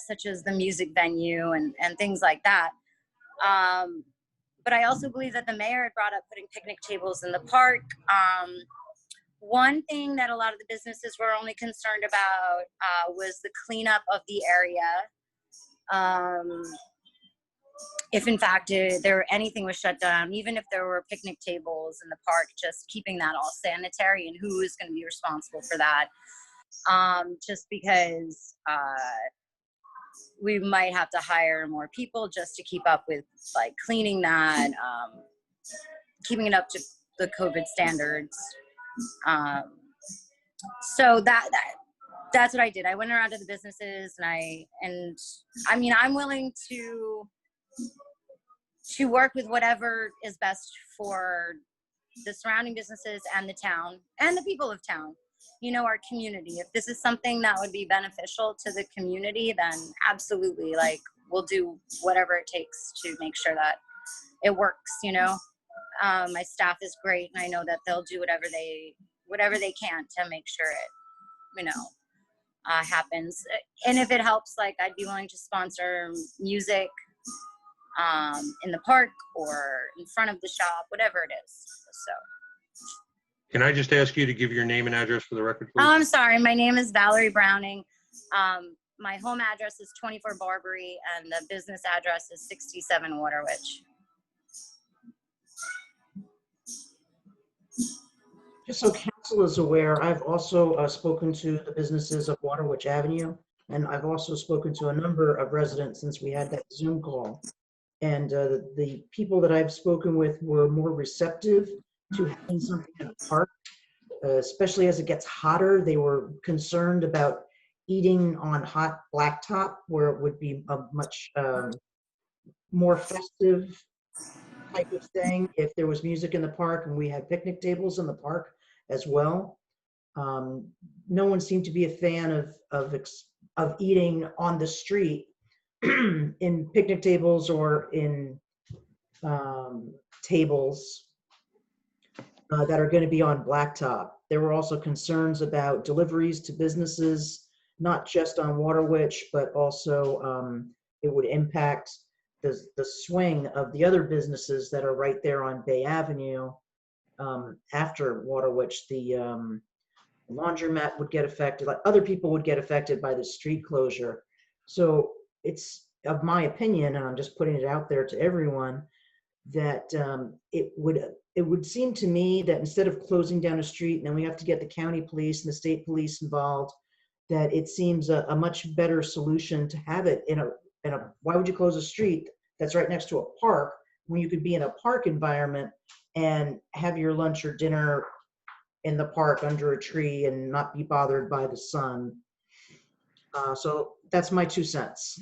[SPEAKER 14] such as the music venue and things like that. But I also believe that the mayor had brought up putting picnic tables in the park. One thing that a lot of the businesses were only concerned about was the cleanup of the area. If in fact anything was shut down, even if there were picnic tables in the park, just keeping that all sanitary, and who is going to be responsible for that. Just because we might have to hire more people just to keep up with like cleaning that, keeping it up to the COVID standards. So that's what I did. I went around to the businesses and I mean, I'm willing to work with whatever is best for the surrounding businesses and the town and the people of town, our community. If this is something that would be beneficial to the community, then absolutely, we'll do whatever it takes to make sure that it works, My staff is great, and I know that they'll do whatever they can to make sure it, happens. And if it helps, I'd be willing to sponsor music in the park or in front of the shop, whatever it is. So.
[SPEAKER 1] Can I just ask you to give your name and address for the record, please?
[SPEAKER 14] Oh, I'm sorry. My name is Valerie Browning. My home address is 24 Barbary, and the business address is 67 Waterwitch.
[SPEAKER 4] Just so council is aware, I've also spoken to the businesses of Waterwitch Avenue, and I've also spoken to a number of residents since we had that Zoom call. And the people that I've spoken with were more receptive to having something in a park, especially as it gets hotter. They were concerned about eating on hot blacktop, where it would be a much more festive type of thing if there was music in the park and we had picnic tables in the park as well. No one seemed to be a fan of eating on the street in picnic tables or in tables that are going to be on blacktop. There were also concerns about deliveries to businesses, not just on Waterwitch, but also it would impact the swing of the other businesses that are right there on Bay Avenue. After Waterwitch, the laundromat would get affected, like other people would get affected by the street closure. So it's of my opinion, and I'm just putting it out there to everyone, that it would seem to me that instead of closing down a street and then we have to get the county police and the state police involved, that it seems a much better solution to have it in a why would you close a street that's right next to a park when you could be in a park environment and have your lunch or dinner in the park under a tree and not be bothered by the sun. So that's my 2 cents.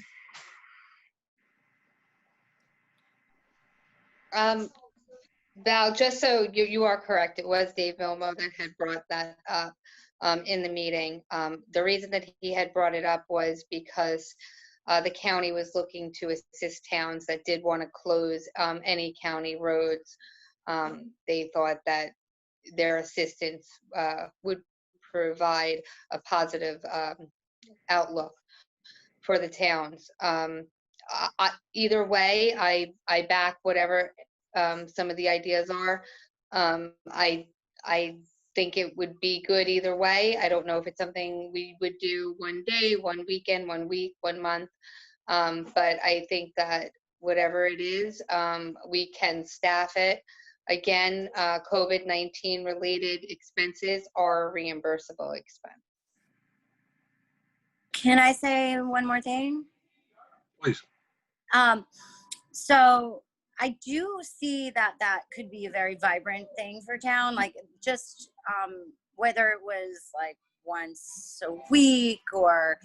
[SPEAKER 11] Val, just so you are correct, it was Dave Milmo that had brought that up in the meeting. The reason that he had brought it up was because the county was looking to assist towns that did want to close any county roads. They thought that their assistance would provide a positive outlook for the towns. Either way, I back whatever some of the ideas are. I think it would be good either way. I don't know if it's something we would do one day, one weekend, 1 week, 1 month. But I think that whatever it is, we can staff it. Again, COVID-19 related expenses are reimbursable expense.
[SPEAKER 14] Can I say one more thing?
[SPEAKER 1] Please.
[SPEAKER 14] So I do see that could be a very vibrant thing for town, like just whether it was like once a week or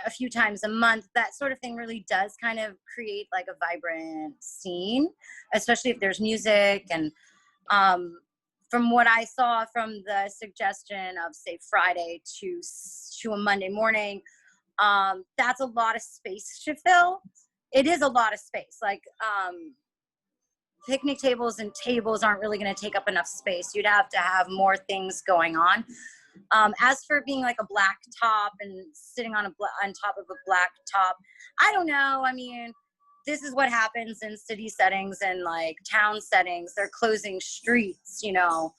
[SPEAKER 14] a few times a month, that sort of thing really does kind of create like a vibrant scene, especially if there's music. And from what I saw from the suggestion of say Friday to a Monday morning, that's a lot of space to fill. It is a lot of space. Like picnic tables and tables aren't really going to take up enough space. You'd have to have more things going on. As for being like a black top and sitting on top of a black top, I don't know. I mean, this is what happens in city settings and like town settings. They're closing streets, you know.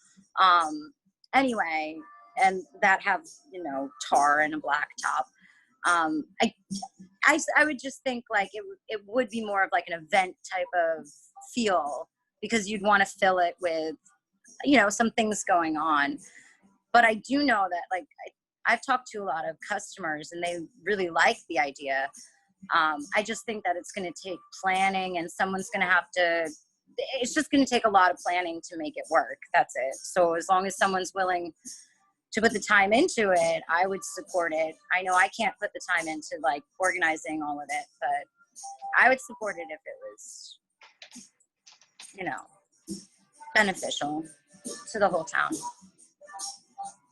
[SPEAKER 14] Anyway, and that have, you know, tar and a black top. I would just think like it would be more of like an event type of feel, because you'd want to fill it with, you know, some things going on. But I do know that like I've talked to a lot of customers and they really like the idea. I just think that it's going to take planning, and someone's going to have to, it's just going to take a lot of planning to make it work. That's it. So as long as someone's willing to put the time into it, I would support it. I know I can't put the time into like organizing all of it, but I would support it if it was, you know, beneficial to the whole town.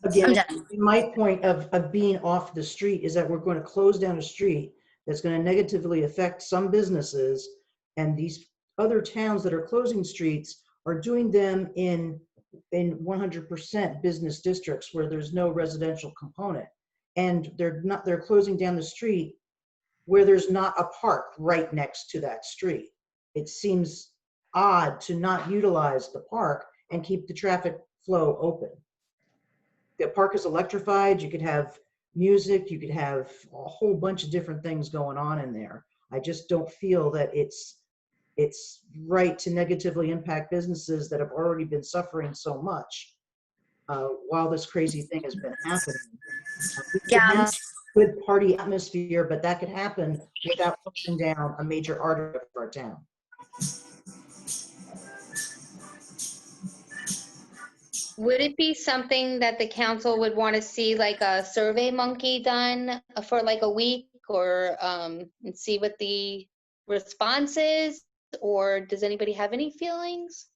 [SPEAKER 4] Again, my point of being off the street is that we're going to close down a street that's going to negatively affect some businesses, and these other towns that are closing streets are doing them in 100% business districts where there's no residential component, and they're closing down the street where there's not a park right next to that street. It seems odd to not utilize the park and keep the traffic flow open. The park is electrified. You could have music, you could have a whole bunch of different things going on in there. I just don't feel that it's right to negatively impact businesses that have already been suffering so much while this crazy thing has been happening. We can have good party atmosphere, but that could happen without pushing down a major artery of our town.
[SPEAKER 11] Would it be something that the council would want to see like a survey monkey done for like a week, or and see what the response is? or does anybody have any feelings?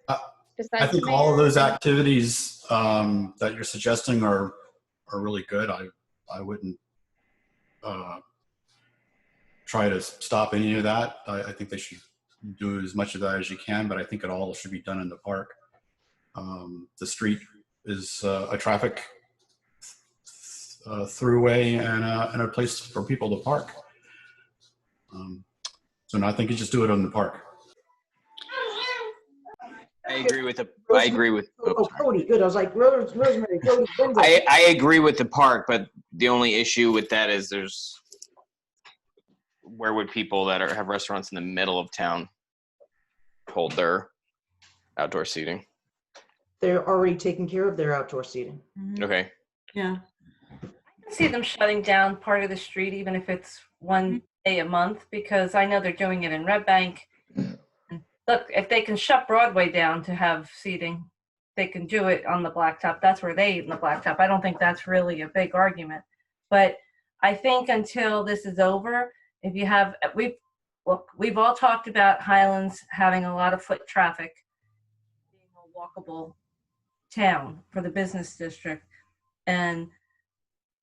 [SPEAKER 2] I
[SPEAKER 11] Besides
[SPEAKER 2] think
[SPEAKER 11] the
[SPEAKER 2] all of
[SPEAKER 11] mayor?
[SPEAKER 2] those activities that you're suggesting are really good. I wouldn't try to stop any of that. I think they should do as much of that as you can, but I think it all should be done in the park. The street is a traffic throughway and a place for people to park. So no, I think you just do it in the park.
[SPEAKER 7] I agree with
[SPEAKER 4] Oh, Cody, good. I was like, Rosemary, Cody, Linda.
[SPEAKER 7] I agree with the park, but the only issue with that is where would people that have restaurants in the middle of town hold their outdoor seating?
[SPEAKER 4] They're already taking care of their outdoor seating.
[SPEAKER 7] Okay.
[SPEAKER 3] Yeah.
[SPEAKER 10] I can see them shutting down part of the street, even if it's one day a month, because I know they're doing it in Red Bank. Look, if they can shut Broadway down to have seating, they can do it on the blacktop. That's where they eat in the blacktop. I don't think that's really a big argument. But I think until this is over, if you have, we've all talked about Highlands having a lot of foot traffic, being a walkable town for the business district. And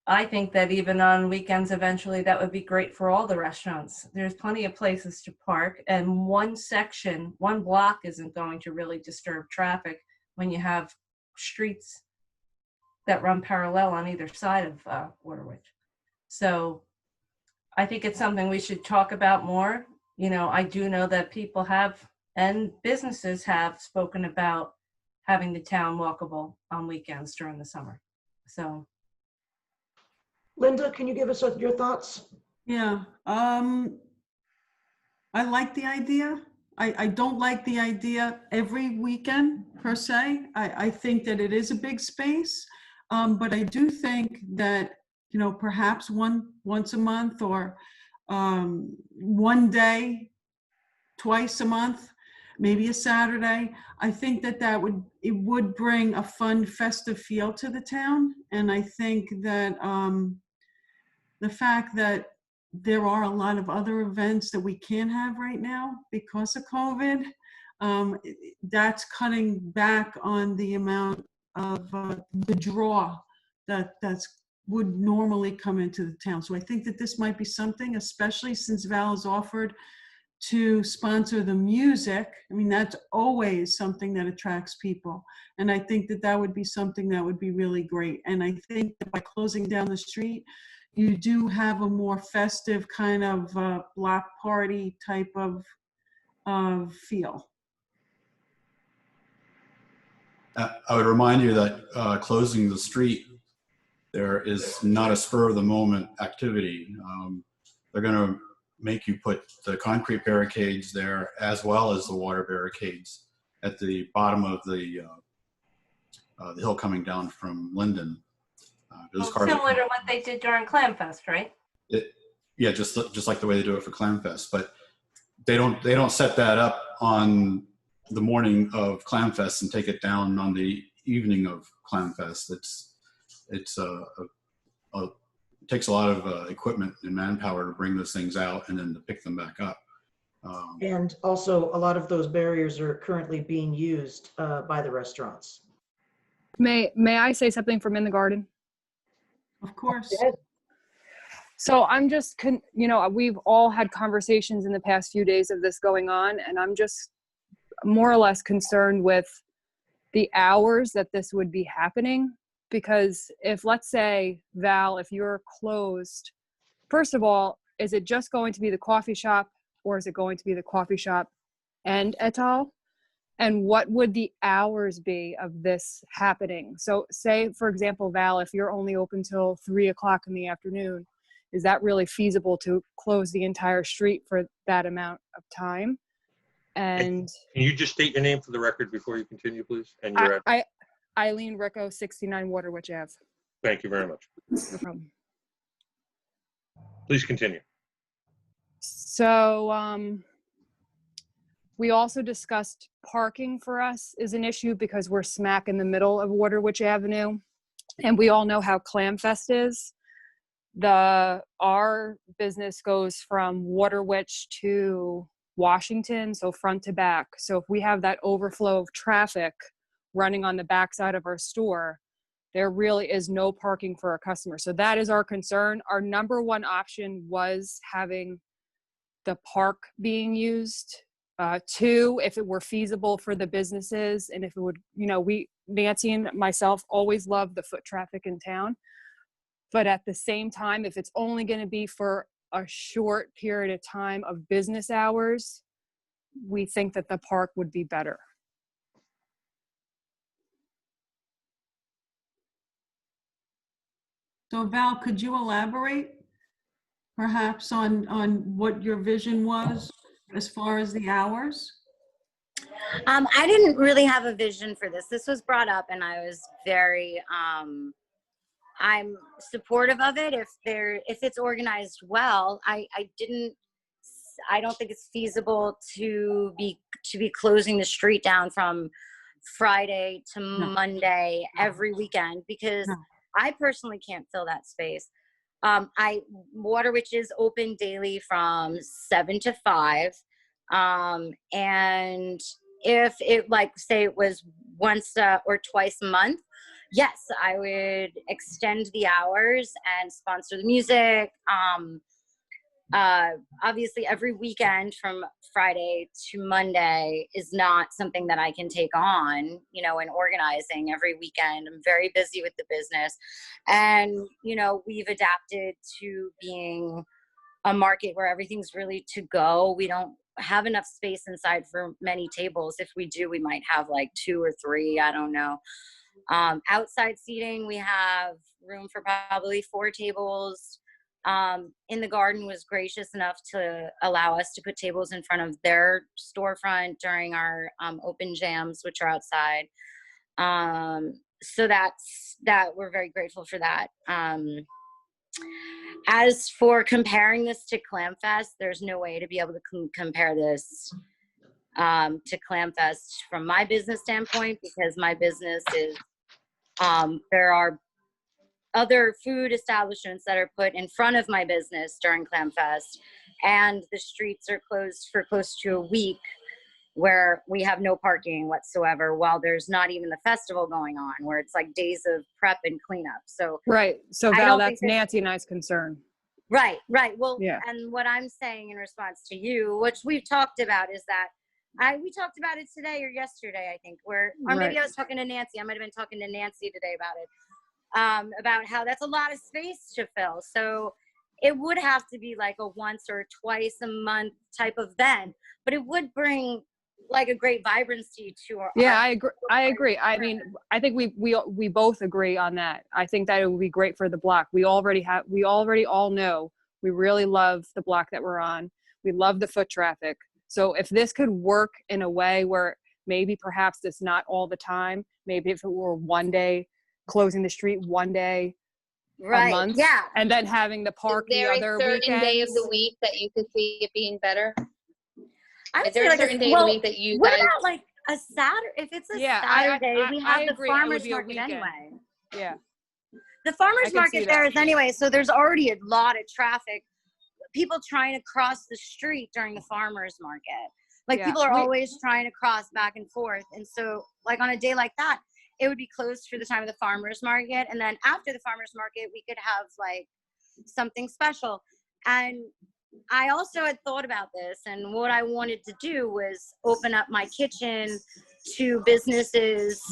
[SPEAKER 10] I think that even on weekends, eventually, that would be great for all the restaurants. There's plenty of places to park, and one block isn't going to really disturb traffic when you have streets that run parallel on either side of Waterwitch. So I think it's something we should talk about more. You know, I do know that people have, and businesses have spoken about having the town walkable on weekends during the summer. So.
[SPEAKER 4] Linda, can you give us your thoughts?
[SPEAKER 3] Yeah. I like the idea. I don't like the idea every weekend per se. I think that it is a big space. But I do think that, you know, perhaps once a month or one day, twice a month, maybe a Saturday. I think that it would bring a fun, festive feel to the town. And I think that the fact that there are a lot of other events that we can't have right now because of COVID, that's cutting back on the amount of the draw that's would normally come into the town. So I think that this might be something, especially since Val has offered to sponsor the music. I mean, that's always something that attracts people. And I think that would be something that would be really great. And I think that by closing down the street, you do have a more festive kind of block party type of feel.
[SPEAKER 2] I would remind you that closing the street, there is not a spur of the moment activity. They're going to make you put the concrete barricades there as well as the water barricades at the bottom of the hill coming down from Linden. Those cars
[SPEAKER 10] similar to what they did during Clam Fest, right?
[SPEAKER 2] Yeah, just like the way they do it for Clam Fest, but they don't set that up on the morning of Clam Fest and take it down on the evening of Clam Fest. It takes a lot of equipment and manpower to bring those things out and then to pick them back up.
[SPEAKER 4] And also, a lot of those barriers are currently being used by the restaurants.
[SPEAKER 15] May I say something from In the Garden?
[SPEAKER 3] Of course.
[SPEAKER 15] So I'm just, we've all had conversations in the past few days of this going on, and I'm just more or less concerned with the hours that this would be happening. Because if, let's say, Val, if you're closed, first of all, is it just going to be the coffee shop, or is it going to be the coffee shop and et al.? And what would the hours be of this happening? So say, for example, Val, if you're only open till 3 o'clock in the afternoon, is that really feasible to close the entire street for that amount of time? And
[SPEAKER 1] can you just state your name for the record before you continue, please? And your address.
[SPEAKER 15] Eileen Ricco, 69 Waterwitch Ave.
[SPEAKER 1] Thank you very much.
[SPEAKER 15] No problem.
[SPEAKER 1] Please continue.
[SPEAKER 15] So we also discussed parking for us is an issue because we're smack in the middle of Waterwitch Avenue. And we all know how Clam Fest is. Our business goes from Waterwitch to Washington, so front to back. So if we have that overflow of traffic running on the backside of our store, there really is no parking for our customers. So that is our concern. Our number one option was having the park being used. Two, if it were feasible for the businesses, and if it would, Nancy and myself always love the foot traffic in town. But at the same time, if it's only going to be for a short period of time of business hours, we think that the park would be better.
[SPEAKER 3] So Val, could you elaborate perhaps on what your vision was as far as the hours?
[SPEAKER 14] I didn't really have a vision for this. This was brought up and I was very, I'm supportive of it if it's organized well. I don't think it's feasible to be closing the street down from Friday to Monday every weekend, because I personally can't fill that space. Water Witch is open daily from 7 to 5. And if it, like, say it was once or twice a month, yes, I would extend the hours and sponsor the music. Obviously every weekend from Friday to Monday is not something that I can take on, in organizing every weekend. I'm very busy with the business, and, we've adapted to being a market where everything's really to go. We don't have enough space inside for many tables. If we do, we might have like 2 or 3, I don't know. Outside seating, we have room for probably 4 tables. In the Garden was gracious enough to allow us to put tables in front of their storefront during our open jams, which are outside. So that we're very grateful for that. As for comparing this to Clam Fest, there's no way to be able to compare this to Clam Fest from my business standpoint, because my business is, there are other food establishments that are put in front of my business during Clam Fest, and the streets are closed for close to a week, where we have no parking whatsoever, while there's not even the festival going on, where it's like days of prep and cleanup. So
[SPEAKER 15] right. So Val, that's Nancy and I's concern.
[SPEAKER 14] Right. Well,
[SPEAKER 15] yeah.
[SPEAKER 14] And what I'm saying in response to you, which we've talked about, is that we talked about it today or yesterday, I think, or maybe I was talking to Nancy. I might have been talking to Nancy today about it, about how that's a lot of space to fill. So it would have to be like a once or twice a month type of event, but it would bring like a great vibrancy to our.
[SPEAKER 15] Yeah, I agree. I mean, I think we both agree on that. I think that it would be great for the block. We already all know we really love the block that we're on. We love the foot traffic. So if this could work in a way where maybe perhaps it's not all the time, maybe if it were one day, closing the street one day a month, and then having the park the other weekends.
[SPEAKER 11] Is there a certain day of the week that you could see it being better?
[SPEAKER 14] Is
[SPEAKER 11] there a certain day of the week that you
[SPEAKER 14] what
[SPEAKER 11] guys...
[SPEAKER 14] about like a Saturday? If it's a Saturday, we have the farmer's market anyway.
[SPEAKER 15] Yeah.
[SPEAKER 14] The farmer's market there is anyway, so there's already a lot of traffic. People trying to cross the street during the farmer's market. Like people are always trying to cross back and forth. And so like on a day like that, it would be closed for the time of the farmer's market. And then after the farmer's market, we could have like something special. And I also had thought about this, and what I wanted to do was open up my kitchen to businesses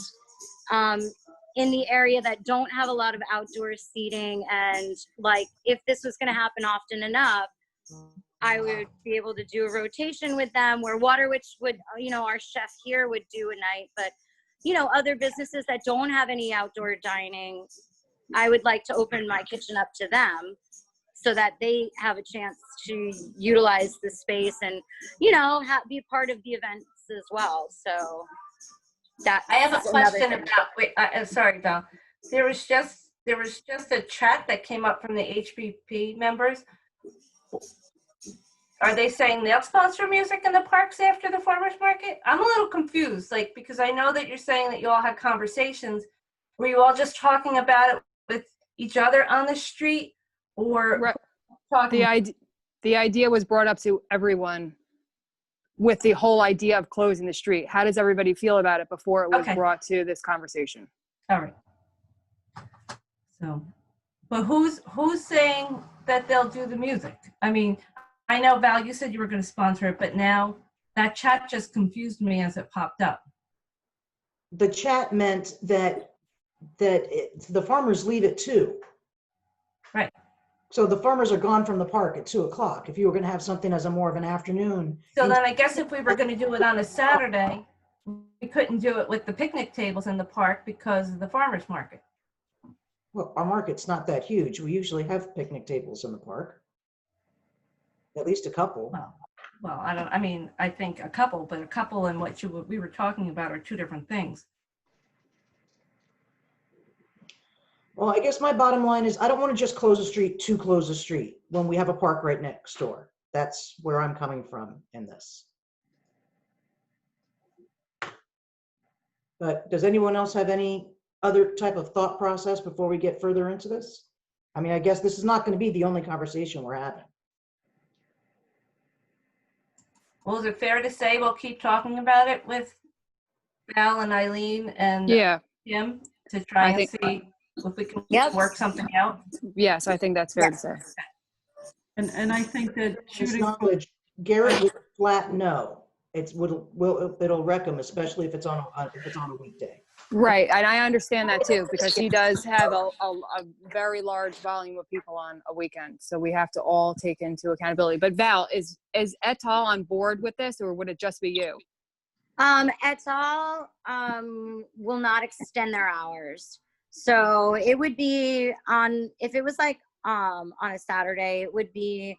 [SPEAKER 14] in the area that don't have a lot of outdoor seating. And like, if this was going to happen often enough, I would be able to do a rotation with them, where Water Witch would, our chef here would do a night, but other businesses that don't have any outdoor dining, I would like to open my kitchen up to them, so that they have a chance to utilize the space and, be part of the events as well. So that
[SPEAKER 10] I have a question about, sorry, Val. There was just a chat that came up from the HPP members. Are they saying they'll sponsor music in the parks after the farmer's market? I'm a little confused, because I know that you're saying that you all had conversations. Were you all just talking about it with each other on the street? Or
[SPEAKER 15] the idea was brought up to everyone with the whole idea of closing the street. How does everybody feel about it before it was
[SPEAKER 10] Okay.
[SPEAKER 15] brought to this conversation?
[SPEAKER 10] All right. So, but who's saying that they'll do the music? I mean, I know, Val, you said you were going to sponsor it, but now that chat just confused me as it popped up.
[SPEAKER 4] The chat meant that the farmers leave at 2.
[SPEAKER 10] Right.
[SPEAKER 4] So the farmers are gone from the park at 2 o'clock. If you were going to have something as a more of an afternoon.
[SPEAKER 10] So then I guess if we were going to do it on a Saturday, we couldn't do it with the picnic tables in the park because of the farmer's market.
[SPEAKER 4] Well, our market's not that huge. We usually have picnic tables in the park. At least a couple.
[SPEAKER 10] Well, I mean, I think a couple, but a couple and what we were talking about are two different things.
[SPEAKER 4] Well, I guess my bottom line is I don't want to just close a street to close a street when we have a park right next door. That's where I'm coming from in this. But does anyone else have any other type of thought process before we get further into this? I mean, I guess this is not going to be the only conversation we're having.
[SPEAKER 10] Well, is it fair to say we'll keep talking about it with Val and Eileen and Kim to try and see if we can work something out?
[SPEAKER 15] Yes, I think that's fair to say.
[SPEAKER 3] And I think that shooting.
[SPEAKER 4] Knowledge, Garrett would flat no. It'll wreck him, especially if it's on a weekday.
[SPEAKER 15] Right, and I understand that too, because he does have a very large volume of people on a weekend, so we have to all take into accountability. But Val, is et al. On board with this, or would it just be you?
[SPEAKER 14] Et al. Will not extend their hours, so it would be on. If it was like on a Saturday, it would be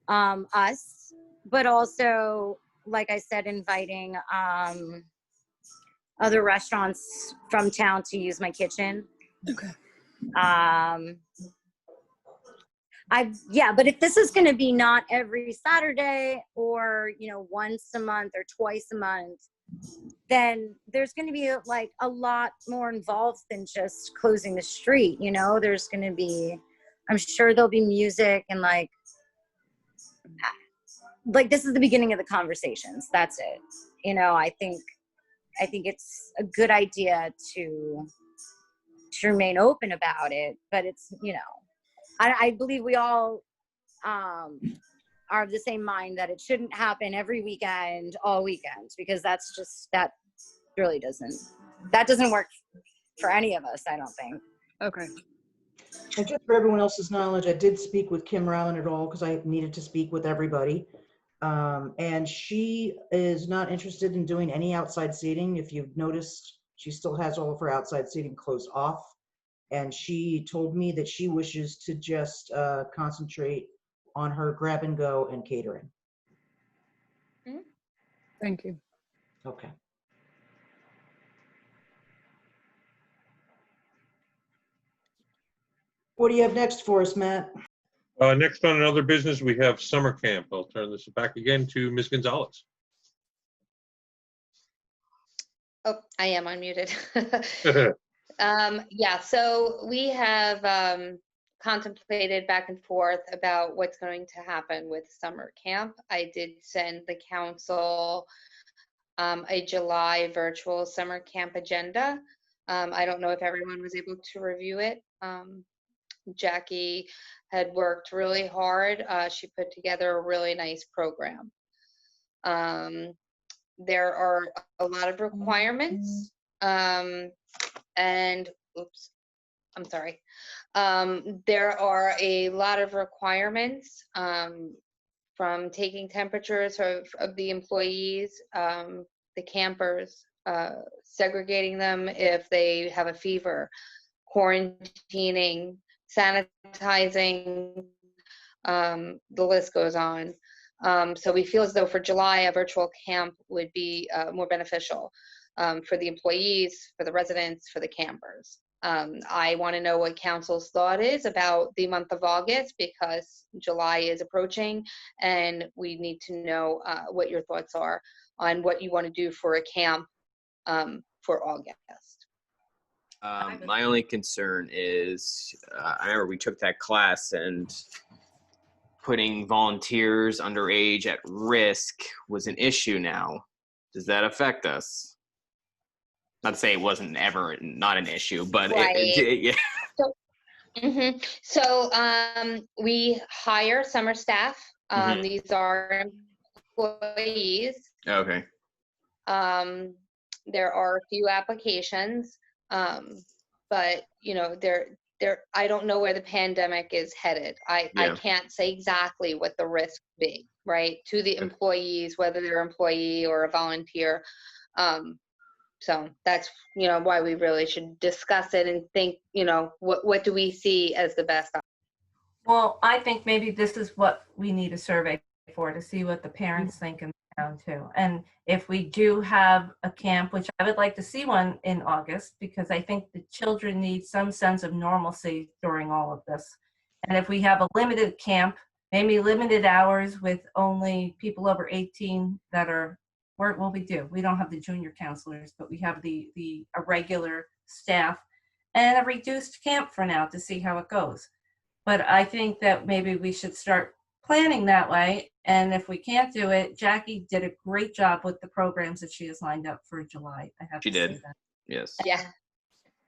[SPEAKER 14] us, but also, like I said, inviting other restaurants from town to use my kitchen.
[SPEAKER 15] Okay.
[SPEAKER 14] But if this is going to be not every Saturday or, once a month or twice a month, then there's going to be like a lot more involved than just closing the street. There's going to be, I'm sure there'll be music and like this is the beginning of the conversations. That's it. I think it's a good idea to remain open about it, but it's, I believe we all are of the same mind that it shouldn't happen every weekend, all weekends, because that really doesn't work for any of us, I don't think.
[SPEAKER 15] Okay.
[SPEAKER 4] And just for everyone else's knowledge, I did speak with Kim Rowan at all because I needed to speak with everybody. And she is not interested in doing any outside seating. If you've noticed, she still has all of her outside seating closed off. And she told me that she wishes to just concentrate on her grab and go and catering.
[SPEAKER 15] Thank you.
[SPEAKER 4] Okay. What do you have next for us, Matt?
[SPEAKER 1] Next on another business, we have summer camp. I'll turn this back again to Ms. Gonzalez.
[SPEAKER 11] Oh, I am unmuted. Yeah, so we have contemplated back and forth about what's going to happen with summer camp. I did send the council a July virtual summer camp agenda. I don't know if everyone was able to review it. Jackie had worked really hard. She put together a really nice program. There are a lot of requirements, and oops, I'm sorry. There are a lot of requirements from taking temperatures of the employees, the campers, segregating them if they have a fever, quarantining, sanitizing, the list goes on. So we feel as though for July, a virtual camp would be more beneficial for the employees, for the residents, for the campers. I want to know what council's thought is about the month of August because July is approaching and we need to know what your thoughts are on what you want to do for a camp for August.
[SPEAKER 7] My only concern is, I remember we took that class and putting volunteers underage at risk was an issue now. Does that affect us? Not to say it wasn't ever not an issue, but
[SPEAKER 11] Right.
[SPEAKER 7] yeah.
[SPEAKER 11] So we hire summer staff.
[SPEAKER 7] Mhm.
[SPEAKER 11] These are employees.
[SPEAKER 7] Okay.
[SPEAKER 11] There are a few applications, but I don't know where the pandemic is headed. I
[SPEAKER 7] Yeah.
[SPEAKER 11] can't say exactly what the risk would be, right, to the employees, whether they're an employee or a volunteer. So that's, why we really should discuss it and think, what do we see as the best option?
[SPEAKER 10] Well, I think maybe this is what we need a survey for, to see what the parents think in the town too. And if we do have a camp, which I would like to see one in August, because I think the children need some sense of normalcy during all of this. And if we have a limited camp, maybe limited hours with only people over 18 that are, what we do. We don't have the junior counselors, but we have a regular staff and a reduced camp for now to see how it goes. But I think that maybe we should start planning that way. And if we can't do it, Jackie did a great job with the programs that she has lined up for July. I have
[SPEAKER 7] She
[SPEAKER 10] to say
[SPEAKER 7] did.
[SPEAKER 10] that.
[SPEAKER 7] Yes.
[SPEAKER 11] Yeah.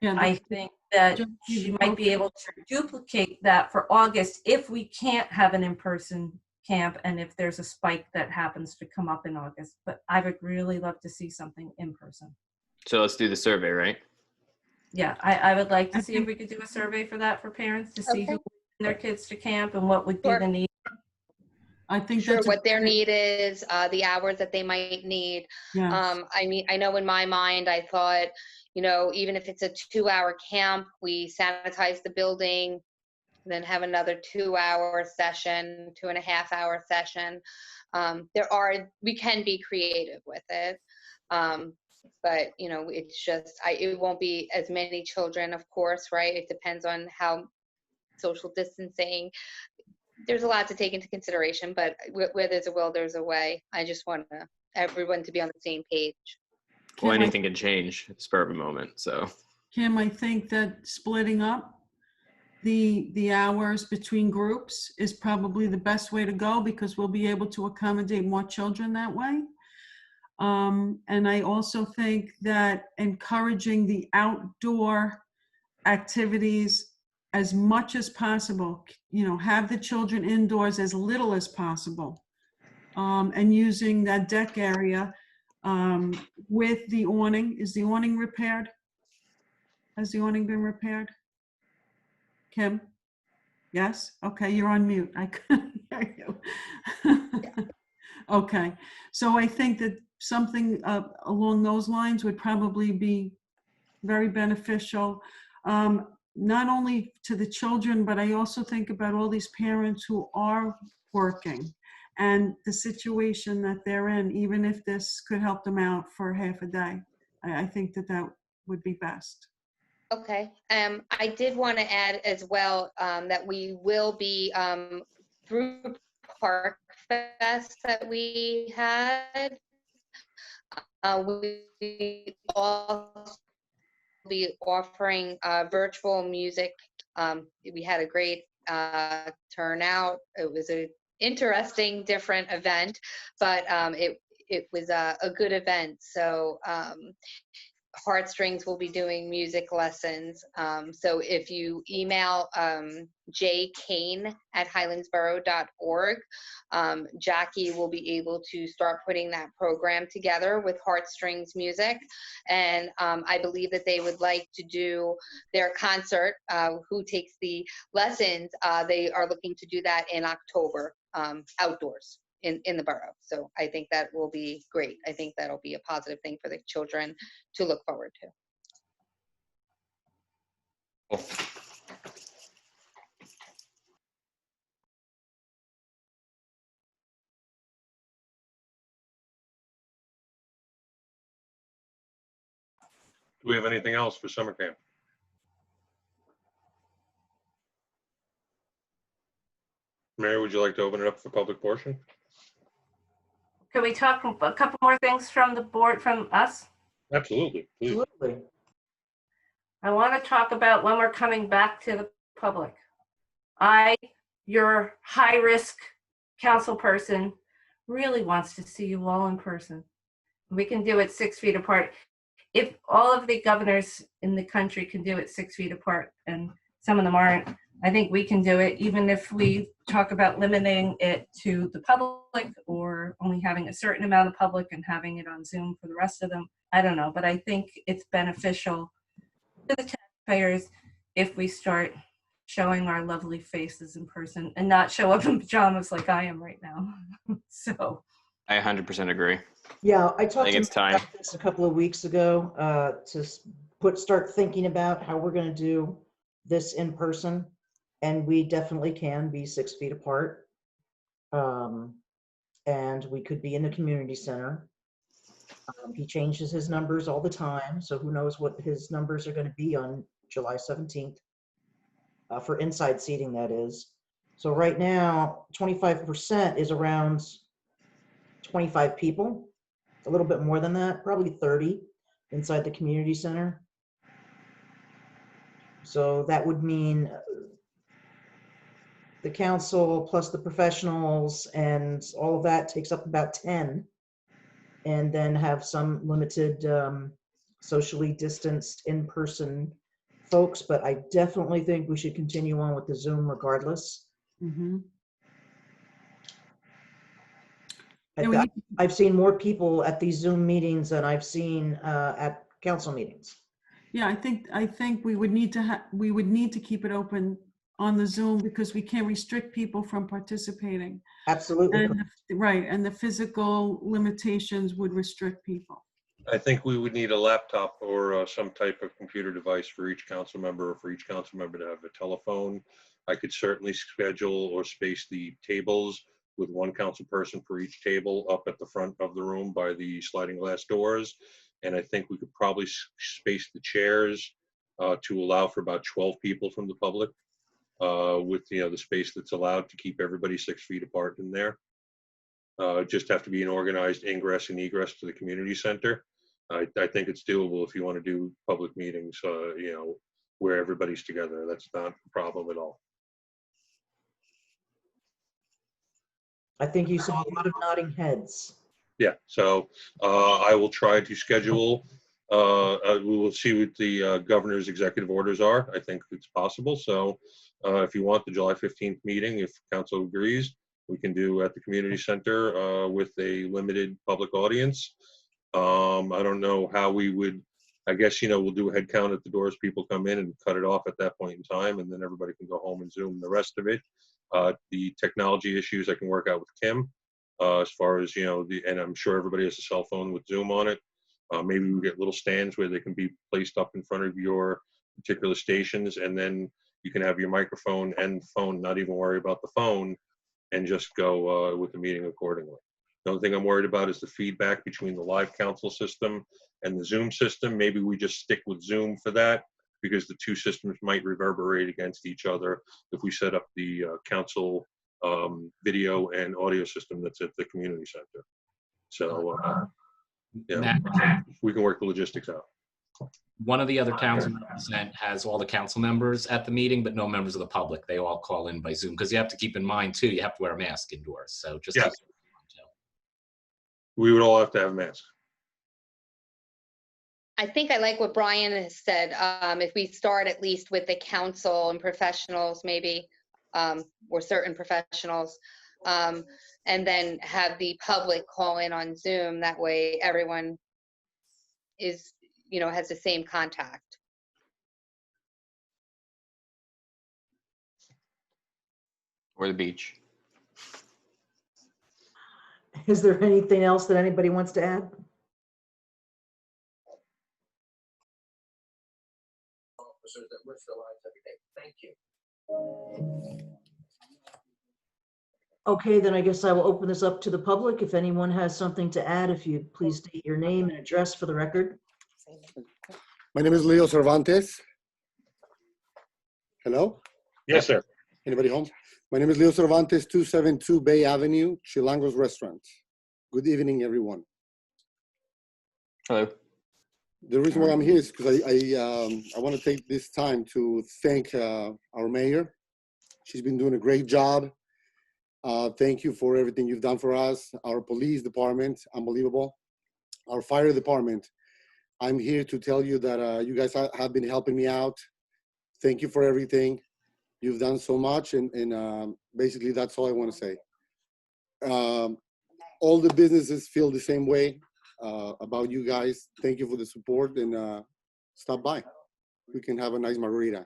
[SPEAKER 10] I think that she might be able to duplicate that for August if we can't have an in-person camp and if there's a spike that happens to come up in August. But I would really love to see something in person.
[SPEAKER 7] So let's do the survey, right?
[SPEAKER 10] Yeah, I would like to see if we could do a survey for that for parents to see who would send their kids to camp and what would be the need.
[SPEAKER 3] I think
[SPEAKER 11] Sure,
[SPEAKER 3] that's
[SPEAKER 11] what their need is, the hours that they might need.
[SPEAKER 3] Yes.
[SPEAKER 11] I know in my mind, I thought, even if it's a 2-hour camp, we sanitize the building, then have another 2-hour session, 2.5-hour session. We can be creative with it. But, it's just, it won't be as many children, of course, right? It depends on how social distancing. There's a lot to take into consideration, but where there's a will, there's a way. I just want everyone to be on the same page.
[SPEAKER 7] Well, anything can change at the spur of a moment, so.
[SPEAKER 3] Kim, I think that splitting up the hours between groups is probably the best way to go because we'll be able to accommodate more children that way. And I also think that encouraging the outdoor activities as much as possible, have the children indoors as little as possible, and using that deck area with the awning. Is the awning repaired? Has the awning been repaired? Kim? Yes? Okay, you're on mute. I couldn't hear you. Okay, so I think that something along those lines would probably be very beneficial, not only to the children, but I also think about all these parents who are working and the situation that they're in, even if this could help them out for half a day. I think that would be best.
[SPEAKER 11] Okay. I did want to add as well that we will be through Park Fest that we had. We also be offering virtual music. We had a great turnout. It was an interesting, different event, but it was a good event. So Heartstrings will be doing music lessons. So if you email jkane@highlandsborough.org, Jackie will be able to start putting that program together with Heartstrings music. And I believe that they would like to do their concert, Who Takes the Lessons. They are looking to do that in October, outdoors in the borough. So I think that will be great. I think that'll be a positive thing for the children to look forward to.
[SPEAKER 1] Do we have anything else for summer camp? Mary, would you like to open it up for public portion?
[SPEAKER 10] Can we talk a couple more things from the board, from us?
[SPEAKER 1] Absolutely, please.
[SPEAKER 4] Absolutely.
[SPEAKER 10] I want to talk about when we're coming back to the public. I your high-risk council person really wants to see you all in person. We can do it 6 feet apart. If all of the governors in the country can do it 6 feet apart, and some of them aren't, I think we can do it, even if we talk about limiting it to the public or only having a certain amount of public and having it on Zoom for the rest of them. I don't know, but I think it's beneficial to the taxpayers if we start showing our lovely faces in person and not show up in pajamas like I am right now. So
[SPEAKER 7] I 100% agree.
[SPEAKER 4] Yeah, I
[SPEAKER 7] I
[SPEAKER 4] talked
[SPEAKER 7] think
[SPEAKER 4] to
[SPEAKER 7] it's
[SPEAKER 4] him
[SPEAKER 7] time.
[SPEAKER 4] about this a couple of weeks ago, to start thinking about how we're gonna do this in person. And we definitely can be 6 feet apart. And we could be in the community center. He changes his numbers all the time, so who knows what his numbers are gonna be on July 17th. For inside seating, that is. So right now, 25% is around 25 people. A little bit more than that, probably 30 inside the community center. So that would mean the council plus the professionals and all of that takes up about 10. And then have some limited socially distanced in-person folks. But I definitely think we should continue on with the Zoom regardless.
[SPEAKER 3] Mhm.
[SPEAKER 4] I've seen more people at these Zoom meetings than I've seen at council meetings.
[SPEAKER 3] Yeah, I think we would need to keep it open on the Zoom because we can't restrict people from participating.
[SPEAKER 4] Absolutely.
[SPEAKER 3] And right, and the physical limitations would restrict people.
[SPEAKER 1] I think we would need a laptop or some type of computer device for each council member, or for each council member to have a telephone. I could certainly schedule or space the tables with one council person for each table up at the front of the room by the sliding glass doors. And I think we could probably space the chairs to allow for about 12 people from the public with the space that's allowed to keep everybody 6 feet apart in there. Just have to be an organized ingress and egress to the community center. I think it's doable if you want to do public meetings, where everybody's together. That's not a problem at all.
[SPEAKER 4] I think you saw a lot of nodding heads.
[SPEAKER 1] Yeah, so I will try to schedule, we will see what the governor's executive orders are. I think it's possible. So if you want the July 15th meeting, if council agrees, we can do at the community center with a limited public audience. I don't know how we would, I guess, we'll do a head count at the doors. People come in and cut it off at that point in time, and then everybody can go home and Zoom the rest of it. The technology issues I can work out with Kim. As far as, and I'm sure everybody has a cell phone with Zoom on it. Maybe we get little stands where they can be placed up in front of your particular stations, and then you can have your microphone and phone, not even worry about the phone, and just go with the meeting accordingly. The only thing I'm worried about is the feedback between the live council system and the Zoom system. Maybe we just stick with Zoom for that, because the two systems might reverberate against each other if we set up the council video and audio system that's at the community center. So we can work the logistics out.
[SPEAKER 13] One of the other towns we represent has all the council members at the meeting, but no members of the public. They all call in by Zoom, because you have to keep in mind too, you have to wear a mask indoors. So just
[SPEAKER 1] yes. We would all have to have masks.
[SPEAKER 11] I think I like what Brian has said. If we start at least with the council and professionals, maybe, or certain professionals, and then have the public call in on Zoom. That way everyone is, has the same contact.
[SPEAKER 7] Or the beach.
[SPEAKER 4] Is there anything else that anybody wants to add?
[SPEAKER 16] That risk their lives every day. Thank you.
[SPEAKER 4] Okay, then I guess I will open this up to the public. If anyone has something to add, if you please state your name and address for the record.
[SPEAKER 16] My name is Leo Cervantes. Hello?
[SPEAKER 1] Yes, sir.
[SPEAKER 16] Anybody home? My name is Leo Cervantes, 272 Bay Avenue, Chilango's Restaurant. Good evening, everyone.
[SPEAKER 7] Hello.
[SPEAKER 16] The reason why I'm here is because I want to take this time to thank our mayor. She's been doing a great job. Thank you for everything you've done for us. Our police department, unbelievable. Our fire department, I'm here to tell you that you guys have been helping me out. Thank you for everything. You've done so much, and basically that's all I want to say. All the businesses feel the same way about you guys. Thank you for the support, and stop by. We can have a nice margarita.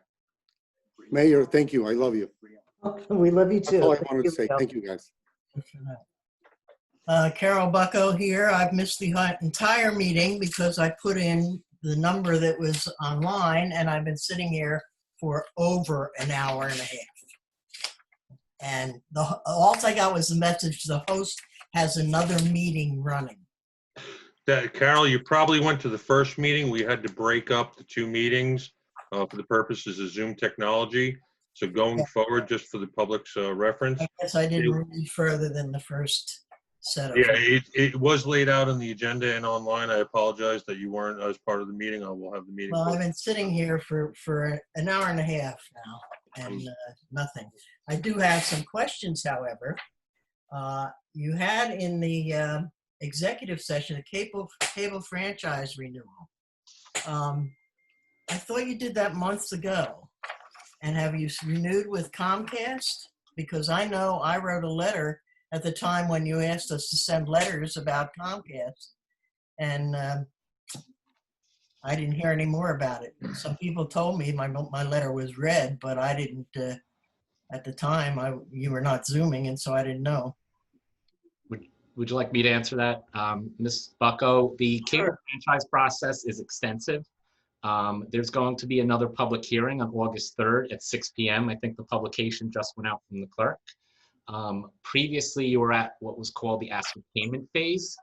[SPEAKER 16] Mayor, thank you. I love you.
[SPEAKER 4] We love you too.
[SPEAKER 16] That's all I wanted to say. Thank you, guys.
[SPEAKER 17] Carol Bucko here. I've missed the entire meeting because I put in the number that was online, and I've been sitting here for over an hour and a half. And all I got was the message the host has another meeting running.
[SPEAKER 1] Carol, you probably went to the first meeting. We had to break up the two meetings for the purposes of Zoom technology. So going forward, just for the public's reference.
[SPEAKER 17] I guess I didn't read further than the first set of.
[SPEAKER 1] Yeah, it was laid out on the agenda and online. I apologize that you weren't as part of the meeting. I will have the meeting.
[SPEAKER 17] Well, I've been sitting here for an hour and a half now, and nothing. I do have some questions, however. You had in the executive session a cable franchise renewal. I thought you did that months ago. And have you renewed with Comcast? Because I know I wrote a letter at the time when you asked us to send letters about Comcast, and I didn't hear any more about it. Some people told me my letter was read, but I didn't. At the time, you were not Zooming, and so I didn't know.
[SPEAKER 13] Would you like me to answer that? Ms. Bucko, the cable franchise process is extensive. There's going to be another public hearing on August 3rd at 6 p.m. I think the publication just went out from the clerk. Previously, you were at what was called the ascertainment phase.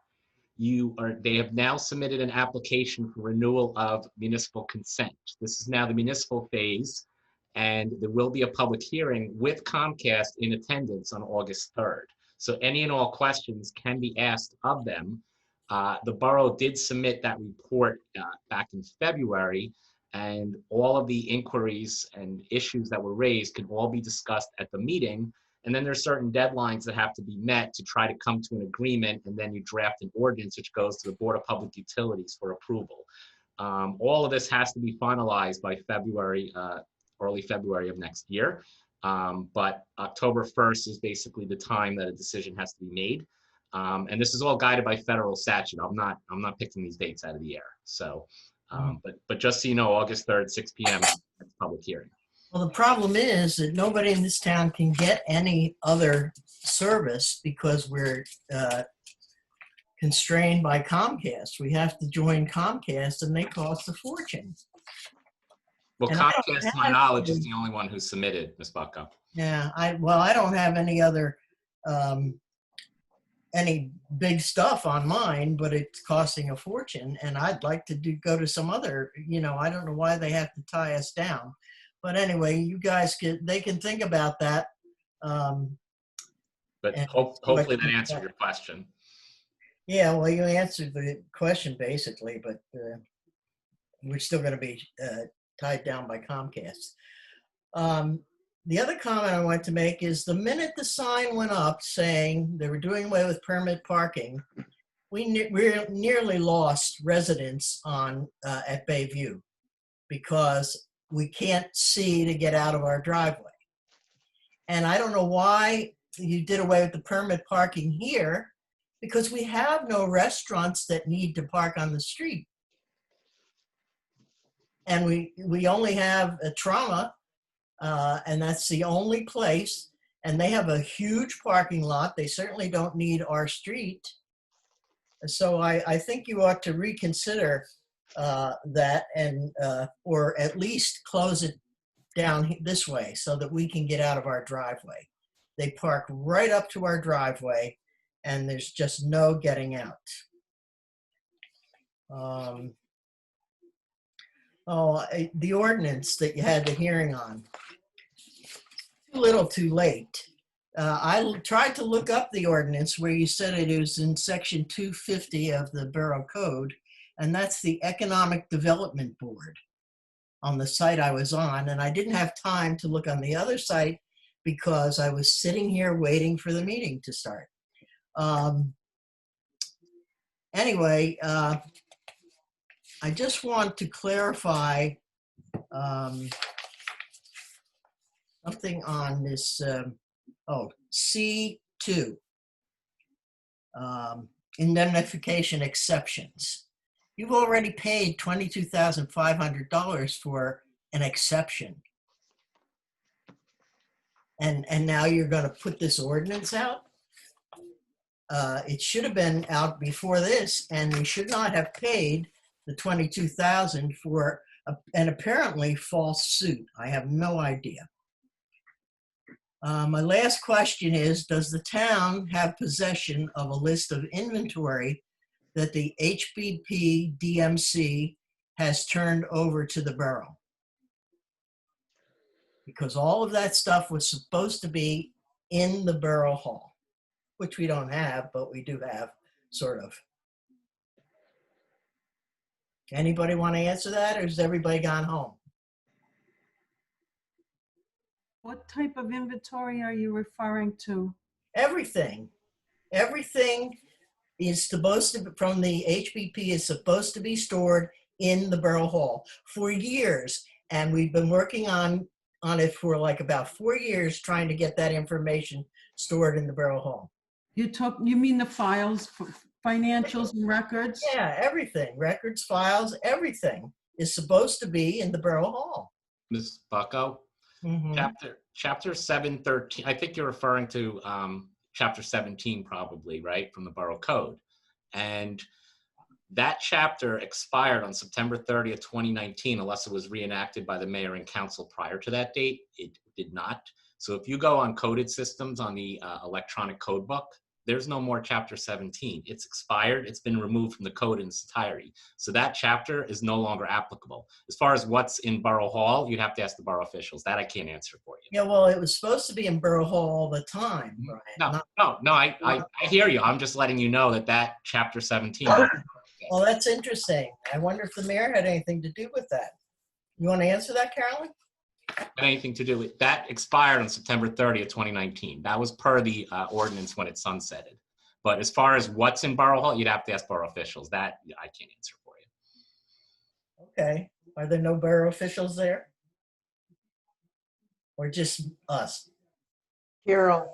[SPEAKER 13] They have now submitted an application for renewal of municipal consent. This is now the municipal phase, and there will be a public hearing with Comcast in attendance on August 3rd. So any and all questions can be asked of them. The borough did submit that report back in February, and all of the inquiries and issues that were raised can all be discussed at the meeting. And then there's certain deadlines that have to be met to try to come to an agreement, and then you draft an ordinance which goes to the Board of Public Utilities for approval. All of this has to be finalized by February, early February of next year. But October 1st is basically the time that a decision has to be made. And this is all guided by federal statute. I'm not picking these dates out of the air. So, but just so you know, August 3rd, 6 p.m. public hearing.
[SPEAKER 17] Well, the problem is that nobody in this town can get any other service because we're constrained by Comcast. We have to join Comcast, and they cost a fortune.
[SPEAKER 13] Well,
[SPEAKER 17] And
[SPEAKER 13] Comcast, to my knowledge, is the only one who submitted, Ms. Bucko.
[SPEAKER 17] Yeah, I don't have any other any big stuff on mine, but it's costing a fortune, and I'd like to go to some other. I don't know why they have to tie us down, but anyway, you guys they can think about that.
[SPEAKER 13] But hopefully that answered your question.
[SPEAKER 17] Yeah, well, you answered the question basically, but we're still going to be tied down by Comcast. The other comment I want to make is the minute the sign went up saying they were doing away with permit parking, we nearly lost residents at Bayview because we can't see to get out of our driveway. And I don't know why you did away with the permit parking here, because we have no restaurants that need to park on the street. And we only have a Trauma, and that's the only place. And they have a huge parking lot. They certainly don't need our street. So I think you ought to reconsider that, and or at least close it down this way so that we can get out of our driveway. They park right up to our driveway, and there's just no getting out. The ordinance that you had the hearing on. Too little, too late. I tried to look up the ordinance where you said it was in section 250 of the Borough Code, and that's the Economic Development Board on the site I was on, and I didn't have time to look on the other site because I was sitting here waiting for the meeting to start. Anyway, I just want to clarify something on this, C2, indemnification exceptions. You've already paid $22,500 for an exception. And now you're going to put this ordinance out? It should have been out before this, and we should not have paid the $22,000 for an apparently false suit. I have no idea. My last question is, does the town have possession of a list of inventory that the HBP DMC has turned over to the borough? Because all of that stuff was supposed to be in the borough hall, which we don't have, but we do have, sort of. Anybody want to answer that, or has everybody gone home?
[SPEAKER 3] What type of inventory are you referring to?
[SPEAKER 17] Everything. Everything is supposed to, from the HBP, is supposed to be stored in the borough hall for years. And we've been working on it for like about 4 years, trying to get that information stored in the borough hall.
[SPEAKER 3] You mean the files, financials and records?
[SPEAKER 17] Yeah, everything, records, files, everything is supposed to be in the borough hall.
[SPEAKER 13] Ms. Bucko, chapter 713, I think you're referring to chapter 17 probably, right, from the Borough Code. And that chapter expired on September 30th, 2019, unless it was reenacted by the mayor and council prior to that date. It did not. So if you go on coded systems on the electronic code book, there's no more chapter 17. It's expired. It's been removed from the code in its entirety. So that chapter is no longer applicable. As far as what's in Borough Hall, you'd have to ask the borough officials. That I can't answer for you.
[SPEAKER 17] Yeah, well, it was supposed to be in borough hall all the time, Brian.
[SPEAKER 13] No, I hear you. I'm just letting you know that chapter 17.
[SPEAKER 17] Well, that's interesting. I wonder if the mayor had anything to do with that. You want to answer that, Carolyn?
[SPEAKER 13] Anything to do with that expired on September 30th, 2019. That was per the ordinance when it sunsetted. But as far as what's in Borough Hall, you'd have to ask borough officials. That I can't answer for you.
[SPEAKER 17] Okay. Are there no borough officials there? Or just us?
[SPEAKER 4] Carol,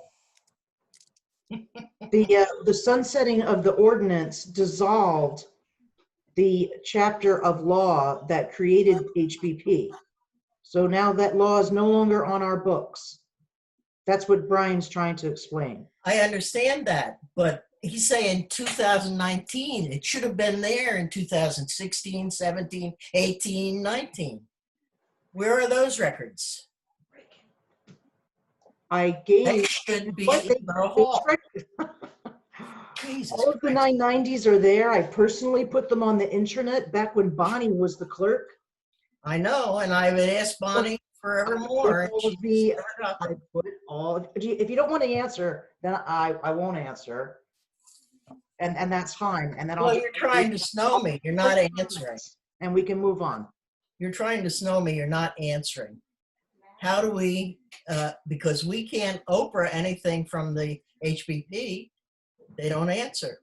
[SPEAKER 4] the sunsetting of the ordinance dissolved the chapter of law that created HBP. So now that law is no longer on our books. That's what Brian's trying to explain.
[SPEAKER 17] I understand that, but he's saying 2019. It should have been there in 2016, 17, 18, 19. Where are those records?
[SPEAKER 4] I gave.
[SPEAKER 17] They should be in Borough Hall.
[SPEAKER 4] All of the 990s are there. I personally put them on the intranet back when Bonnie was the clerk.
[SPEAKER 17] I know, and I would ask Bonnie forevermore.
[SPEAKER 4] I put all. If you don't want to answer, then I won't answer, and that's fine. And then
[SPEAKER 17] well, you're trying to snow me. You're not answering,
[SPEAKER 4] and we can move on.
[SPEAKER 17] You're trying to snow me. You're not answering. How do we? Because we can't Oprah anything from the HBP. They don't answer.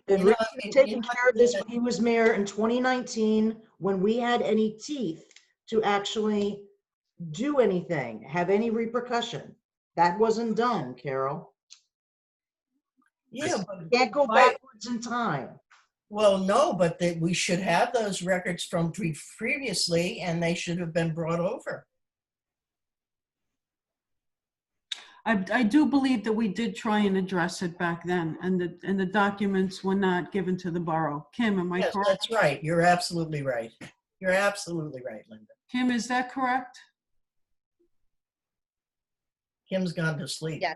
[SPEAKER 4] And Rick was taking care of this when he was mayor in 2019, when we had any teeth to actually do anything, have any repercussion. That wasn't done, Carol.
[SPEAKER 17] Yeah, but
[SPEAKER 4] you can't go backwards in time.
[SPEAKER 17] Well, no, but we should have those records from previously, and they should have been brought over.
[SPEAKER 3] I do believe that we did try and address it back then, and the documents were not given to the borough. Kim, am I
[SPEAKER 17] Yes,
[SPEAKER 3] correct?
[SPEAKER 17] that's right. You're absolutely right. You're absolutely right, Linda.
[SPEAKER 3] Kim, is that correct?
[SPEAKER 17] Kim's gone to sleep.
[SPEAKER 11] Yeah.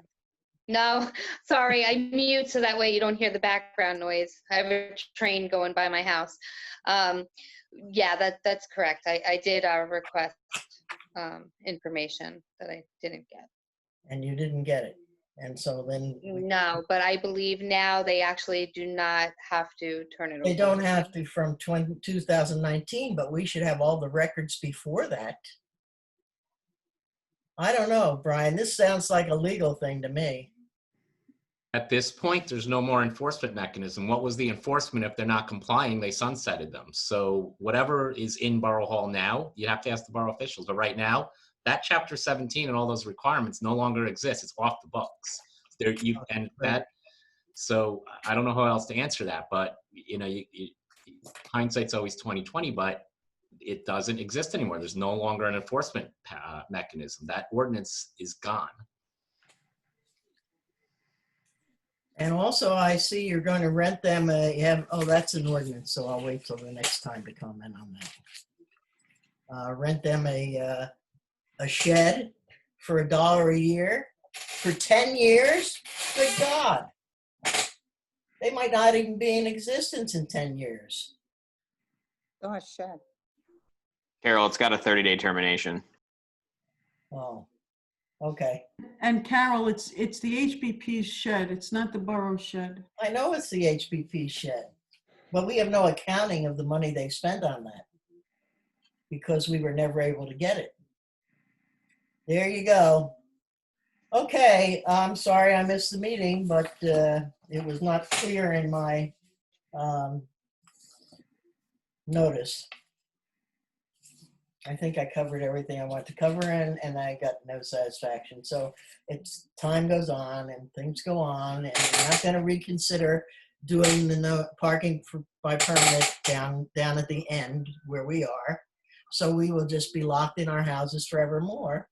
[SPEAKER 11] No, sorry, I mute so that way you don't hear the background noise. I have a train going by my house. Yeah, that's correct. I did request information that I didn't get.
[SPEAKER 17] And you didn't get it. And so then.
[SPEAKER 11] No, but I believe now they actually do not have to turn it over.
[SPEAKER 17] They don't have to from 2019, but we should have all the records before that. I don't know, Brian. This sounds like a legal thing to me.
[SPEAKER 13] At this point, there's no more enforcement mechanism. What was the enforcement if they're not complying? They sunsetted them. So whatever is in Borough Hall now, you have to ask the borough officials. But right now, that Chapter 17 and all those requirements no longer exist. It's off the books. So I don't know how else to answer that. But hindsight's always 20/20. But it doesn't exist anymore. There's no longer an enforcement mechanism. That ordinance is gone.
[SPEAKER 17] And also, I see you're going to rent them that's an ordinance, so I'll wait till the next time to comment on that. Rent them a shed for $1 a year for 10 years? Good God. They might not even be in existence in 10 years.
[SPEAKER 18] Oh, a shed.
[SPEAKER 7] Carol, it's got a 30-day termination.
[SPEAKER 17] Oh, okay.
[SPEAKER 3] And Carol, it's the HBP's shed. It's not the borough shed.
[SPEAKER 17] I know it's the HBP shed, but we have no accounting of the money they spent on that because we were never able to get it. There you go. Okay, I'm sorry I missed the meeting, but it was not clear in my notice. I think I covered everything I wanted to cover, and I got no satisfaction. So time goes on and things go on, and we're not going to reconsider doing the no parking by permit down at the end where we are. So we will just be locked in our houses forevermore,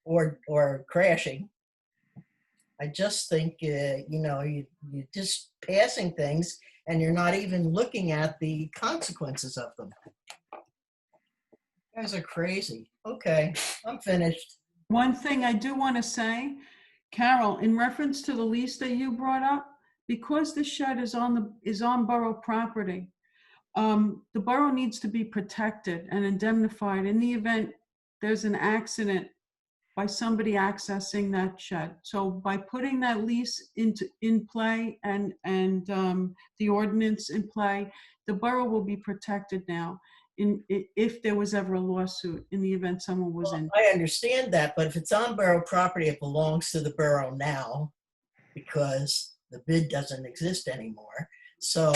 [SPEAKER 17] or crashing. I just think you're just passing things, and you're not even looking at the consequences of them. You guys are crazy. Okay, I'm finished.
[SPEAKER 3] One thing I do want to say, Carol, in reference to the lease that you brought up, because the shed is on borough property, the borough needs to be protected and indemnified in the event there's an accident by somebody accessing that shed. So by putting that lease in play and the ordinance in play, the borough will be protected now. If there was ever a lawsuit in the event someone was in.
[SPEAKER 17] I understand that, but if it's on borough property, it belongs to the borough now because the bid doesn't exist anymore. So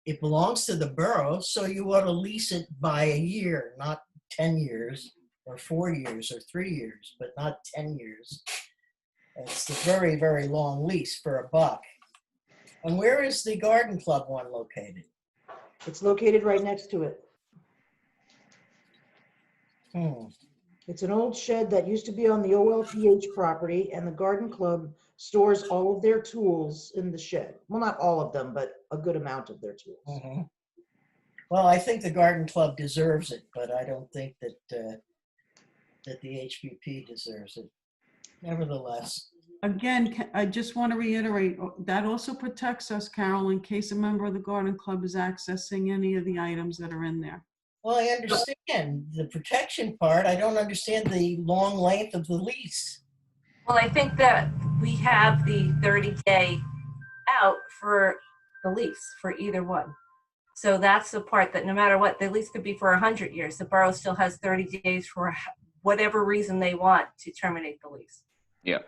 [SPEAKER 17] it belongs to the borough, so you ought to lease it by a year, not 10 years or 4 years or 3 years, but not 10 years. It's a very, very long lease for $1. And where is the garden club one located?
[SPEAKER 4] It's located right next to it. It's an old shed that used to be on the OLPH property, and the garden club stores all of their tools in the shed. Well, not all of them, but a good amount of their tools.
[SPEAKER 17] Mm-hmm. Well, I think the garden club deserves it, but I don't think that the HPP deserves it. Nevertheless.
[SPEAKER 3] Again, I just want to reiterate, that also protects us, Carol, in case a member of the garden club is accessing any of the items that are in there.
[SPEAKER 17] Well, I understand the protection part. I don't understand the long length of the lease.
[SPEAKER 10] Well, I think that we have the 30-day out for the lease for either one. So that's the part that no matter what, the lease could be for 100 years. The borough still has 30 days for whatever reason they want to terminate the lease.
[SPEAKER 7] Yeah.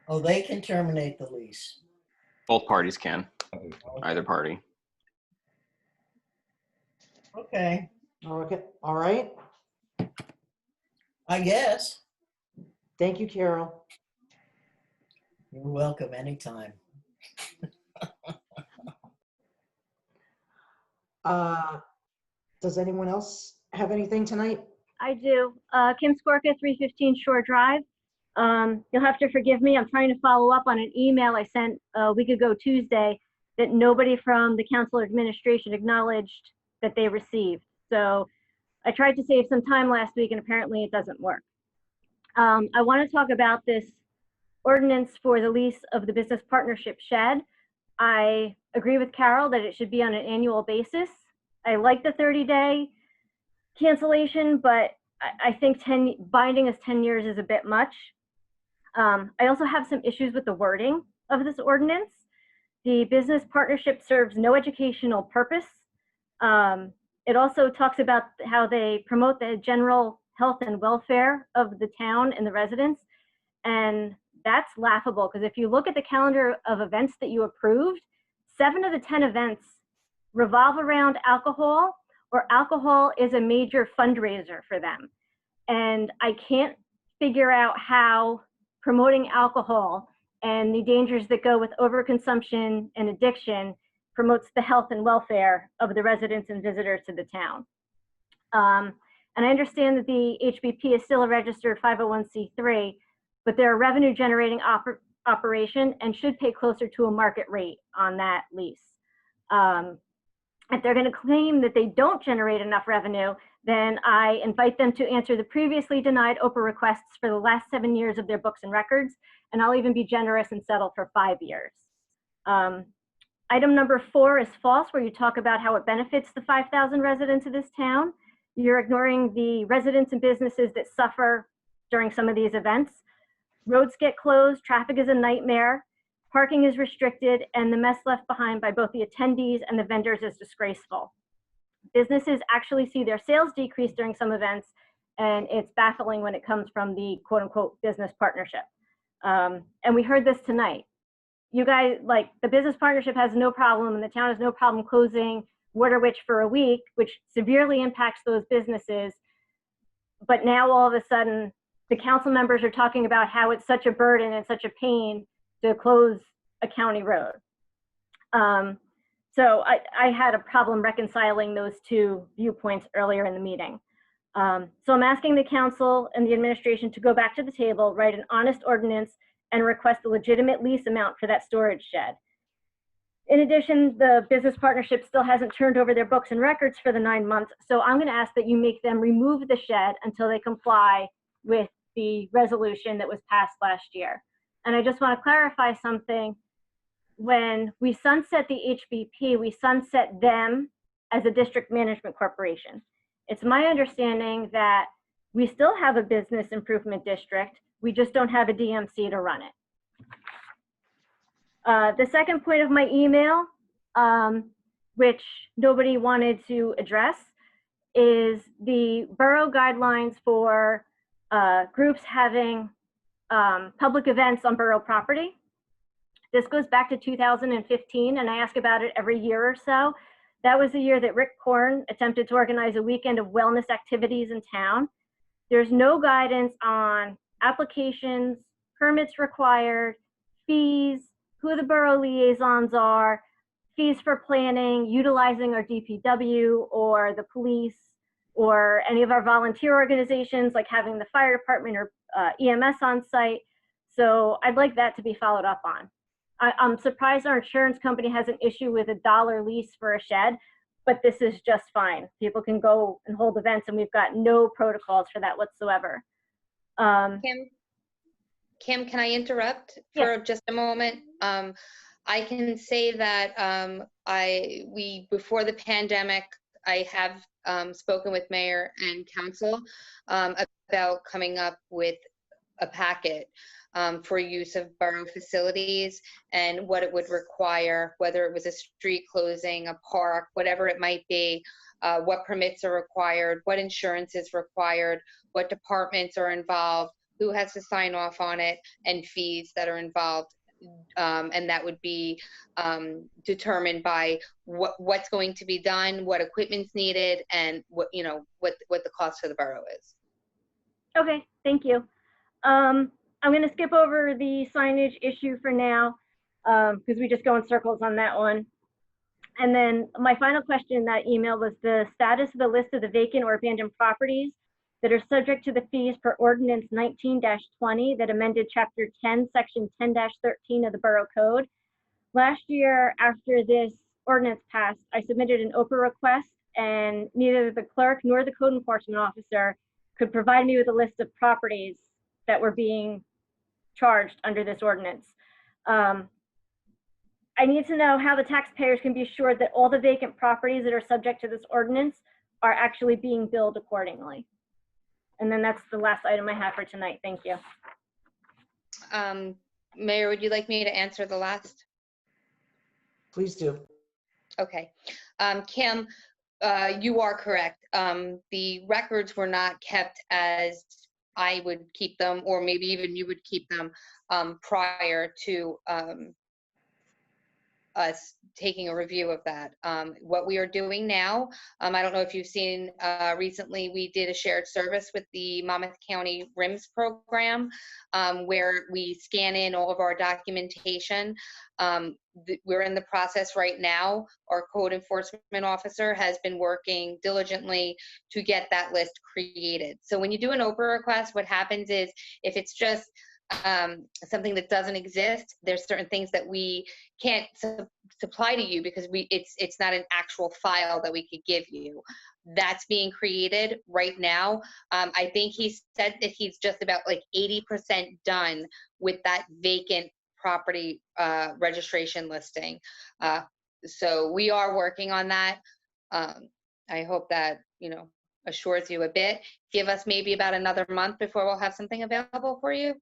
[SPEAKER 17] Oh, they can terminate the lease.
[SPEAKER 7] Both parties can. Either party.
[SPEAKER 17] Okay.
[SPEAKER 4] Okay. All right.
[SPEAKER 17] I guess.
[SPEAKER 4] Thank you, Carol.
[SPEAKER 17] You're welcome anytime.
[SPEAKER 4] Does anyone else have anything tonight?
[SPEAKER 9] I do. Kim Skorka, 315 Shore Drive. You'll have to forgive me. I'm trying to follow up on an email I sent a week ago Tuesday that nobody from the council administration acknowledged that they received. So I tried to save some time last week and apparently it doesn't work. I want to talk about this ordinance for the lease of the business partnership shed. I agree with Carol that it should be on an annual basis. I like the 30-day cancellation, but I think binding us 10 years is a bit much. I also have some issues with the wording of this ordinance. The business partnership serves no educational purpose. It also talks about how they promote the general health and welfare of the town and the residents. And that's laughable, because if you look at the calendar of events that you approved, 7 of the 10 events revolve around alcohol, or alcohol is a major fundraiser for them. And I can't figure out how promoting alcohol and the dangers that go with overconsumption and addiction promotes the health and welfare of the residents and visitors to the town. And I understand that the HBP is still a registered 501c3, but they're a revenue generating operation and should pay closer to a market rate on that lease. If they're going to claim that they don't generate enough revenue, then I invite them to answer the previously denied Oprah requests for the last 7 years of their books and records, and I'll even be generous and settle for 5 years. Item number 4 is false, where you talk about how it benefits the 5,000 residents of this town. You're ignoring the residents and businesses that suffer during some of these events. Roads get closed, traffic is a nightmare, parking is restricted, and the mess left behind by both the attendees and the vendors is disgraceful. Businesses actually see their sales decrease during some events, and it's baffling when it comes from the quote-unquote business partnership. And we heard this tonight. You guys, like, the business partnership has no problem, and the town has no problem closing Waterwitch for a week, which severely impacts those businesses. But now all of a sudden, the council members are talking about how it's such a burden and such a pain to close a county road. So I had a problem reconciling those two viewpoints earlier in the meeting. So I'm asking the council and the administration to go back to the table, write an honest ordinance, and request a legitimate lease amount for that storage shed. In addition, the business partnership still hasn't turned over their books and records for the 9 months, so I'm going to ask that you make them remove the shed until they comply with the resolution that was passed last year. And I just want to clarify something. When we sunset the HBP, we sunset them as a district management corporation. It's my understanding that we still have a business improvement district, we just don't have a DMC to run it. The second point of my email, which nobody wanted to address, is the borough guidelines for groups having public events on borough property. This goes back to 2015, and I ask about it every year or so. That was the year that Rick Korn attempted to organize a weekend of wellness activities in town. There's no guidance on applications, permits required, fees, who the borough liaisons are, fees for planning, utilizing our DPW or the police or any of our volunteer organizations, like having the fire department or EMS on site. So I'd like that to be followed up on. I'm surprised our insurance company has an issue with a $1 lease for a shed, but this is just fine. People can go and hold events, and we've got no protocols for that whatsoever.
[SPEAKER 11] Kim, can I interrupt for just a moment? I can say that before the pandemic, I have spoken with mayor and council about coming up with a packet for use of borough facilities and what it would require, whether it was a street closing, a park, whatever it might be, what permits are required, what insurance is required, what departments are involved, who has to sign off on it, and fees that are involved. And that would be determined by what's going to be done, what equipment's needed, and what the cost for the borough is.
[SPEAKER 9] Okay, thank you. I'm going to skip over the signage issue for now because we just go in circles on that one. And then my final question in that email was the status of the list of the vacant or abandoned properties that are subject to the fees per ordinance 19-20 that amended chapter 10, section 10-13 of the Borough Code. Last year, after this ordinance passed, I submitted an Oprah request, and neither the clerk nor the code enforcement officer could provide me with a list of properties that were being charged under this ordinance. I need to know how the taxpayers can be assured that all the vacant properties that are subject to this ordinance are actually being billed accordingly. And then that's the last item I have for tonight. Thank you.
[SPEAKER 11] Mayor, would you like me to answer the last?
[SPEAKER 4] Please do.
[SPEAKER 11] Okay. Kim, You are correct. The records were not kept as I would keep them, or maybe even you would keep them prior to us taking a review of that. What we are doing now, I don't know if you've seen recently, we did a shared service with the Monmouth County RIMS program, where we scan in all of our documentation. We're in the process right now. Our code enforcement officer has been working diligently to get that list created. So when you do an OPRA request, what happens is if it's just something that doesn't exist, there's certain things that we can't supply to you because it's not an actual file that we could give you. That's being created right now. I think he said that he's just about like 80% done with that vacant property registration listing. So we are working on that. I hope that, assures you a bit. Give us maybe about another month before we'll have something available for you.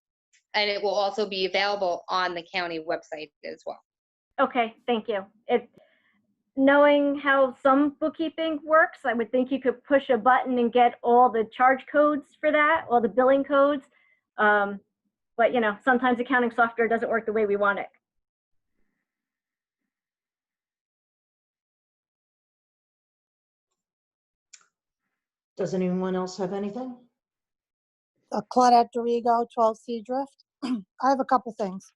[SPEAKER 11] And it will also be available on the county website as well.
[SPEAKER 9] Okay, thank you. Knowing how some bookkeeping works, I would think you could push a button and get all the charge codes for that, all the billing codes. But sometimes accounting software doesn't work the way we want it.
[SPEAKER 4] Does anyone else have anything?
[SPEAKER 19] Claudette Dorigo, 12 Seadrift. I have a couple things.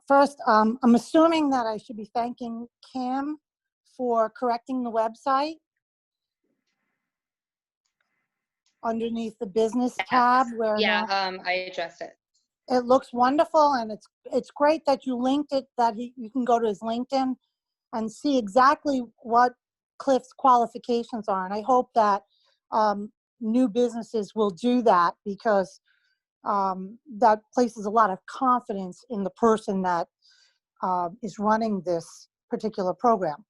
[SPEAKER 19] First, I'm assuming that I should be thanking Kim for correcting the website underneath the business tab where
[SPEAKER 11] Yeah,
[SPEAKER 19] now
[SPEAKER 11] I addressed it.
[SPEAKER 19] it looks wonderful, and it's great that you linked it, that you can go to his LinkedIn and see exactly what Cliff's qualifications are. And I hope that new businesses will do that, because that places a lot of confidence in the person that is running this particular program.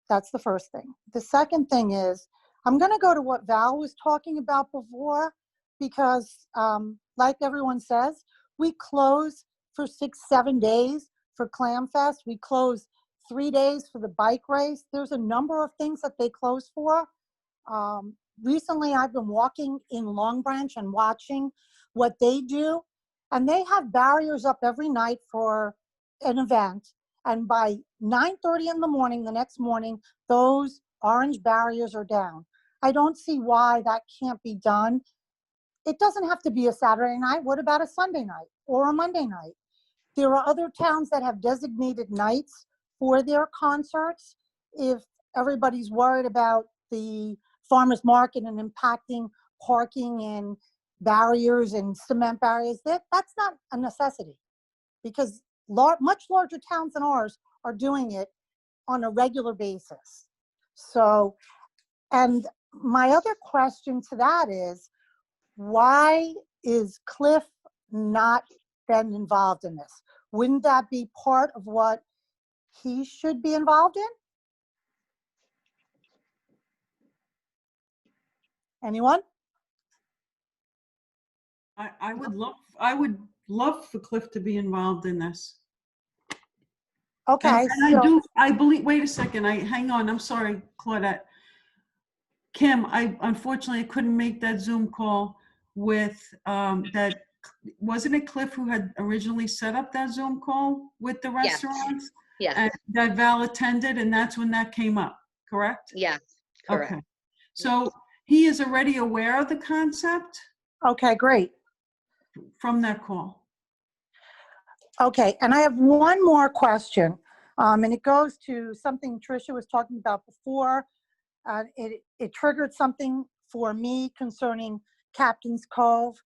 [SPEAKER 19] That's the first thing. The second thing is, I'm going to go to what Val was talking about before, because like everyone says, we close for 6-7 days for Clam Fest. We close 3 days for the bike race. There's a number of things that they close for. Recently, I've been walking in Long Branch and watching what they do, and they have barriers up every night for an event, and by 9:30 in the morning the next morning, those orange barriers are down. I don't see why that can't be done. It doesn't have to be a Saturday night. What about a Sunday night or a Monday night? There are other towns that have designated nights for their concerts. If everybody's worried about the farmers market and impacting parking and barriers and cement barriers, that's not a necessity, because much larger towns than ours are doing it on a regular basis. So, and my other question to that is, why is Cliff not been involved in this? Wouldn't that be part of what he should be involved in? Anyone?
[SPEAKER 3] I would love for Cliff to be involved in this.
[SPEAKER 19] Okay,
[SPEAKER 3] and I believe, wait a second, hang on, I'm sorry, Claudette. Kim, unfortunately I couldn't make that Zoom call with that. Wasn't it Cliff who had originally set up that Zoom call with the restaurants?
[SPEAKER 11] Yes.
[SPEAKER 3] And that Val attended, and that's when that came up, correct?
[SPEAKER 11] Yes, correct.
[SPEAKER 3] Okay. So he is already aware of the concept?
[SPEAKER 19] Okay, great.
[SPEAKER 3] From that call.
[SPEAKER 19] Okay, and I have one more question, and it goes to something Tricia was talking about before. It triggered something for me concerning Captain's Cove.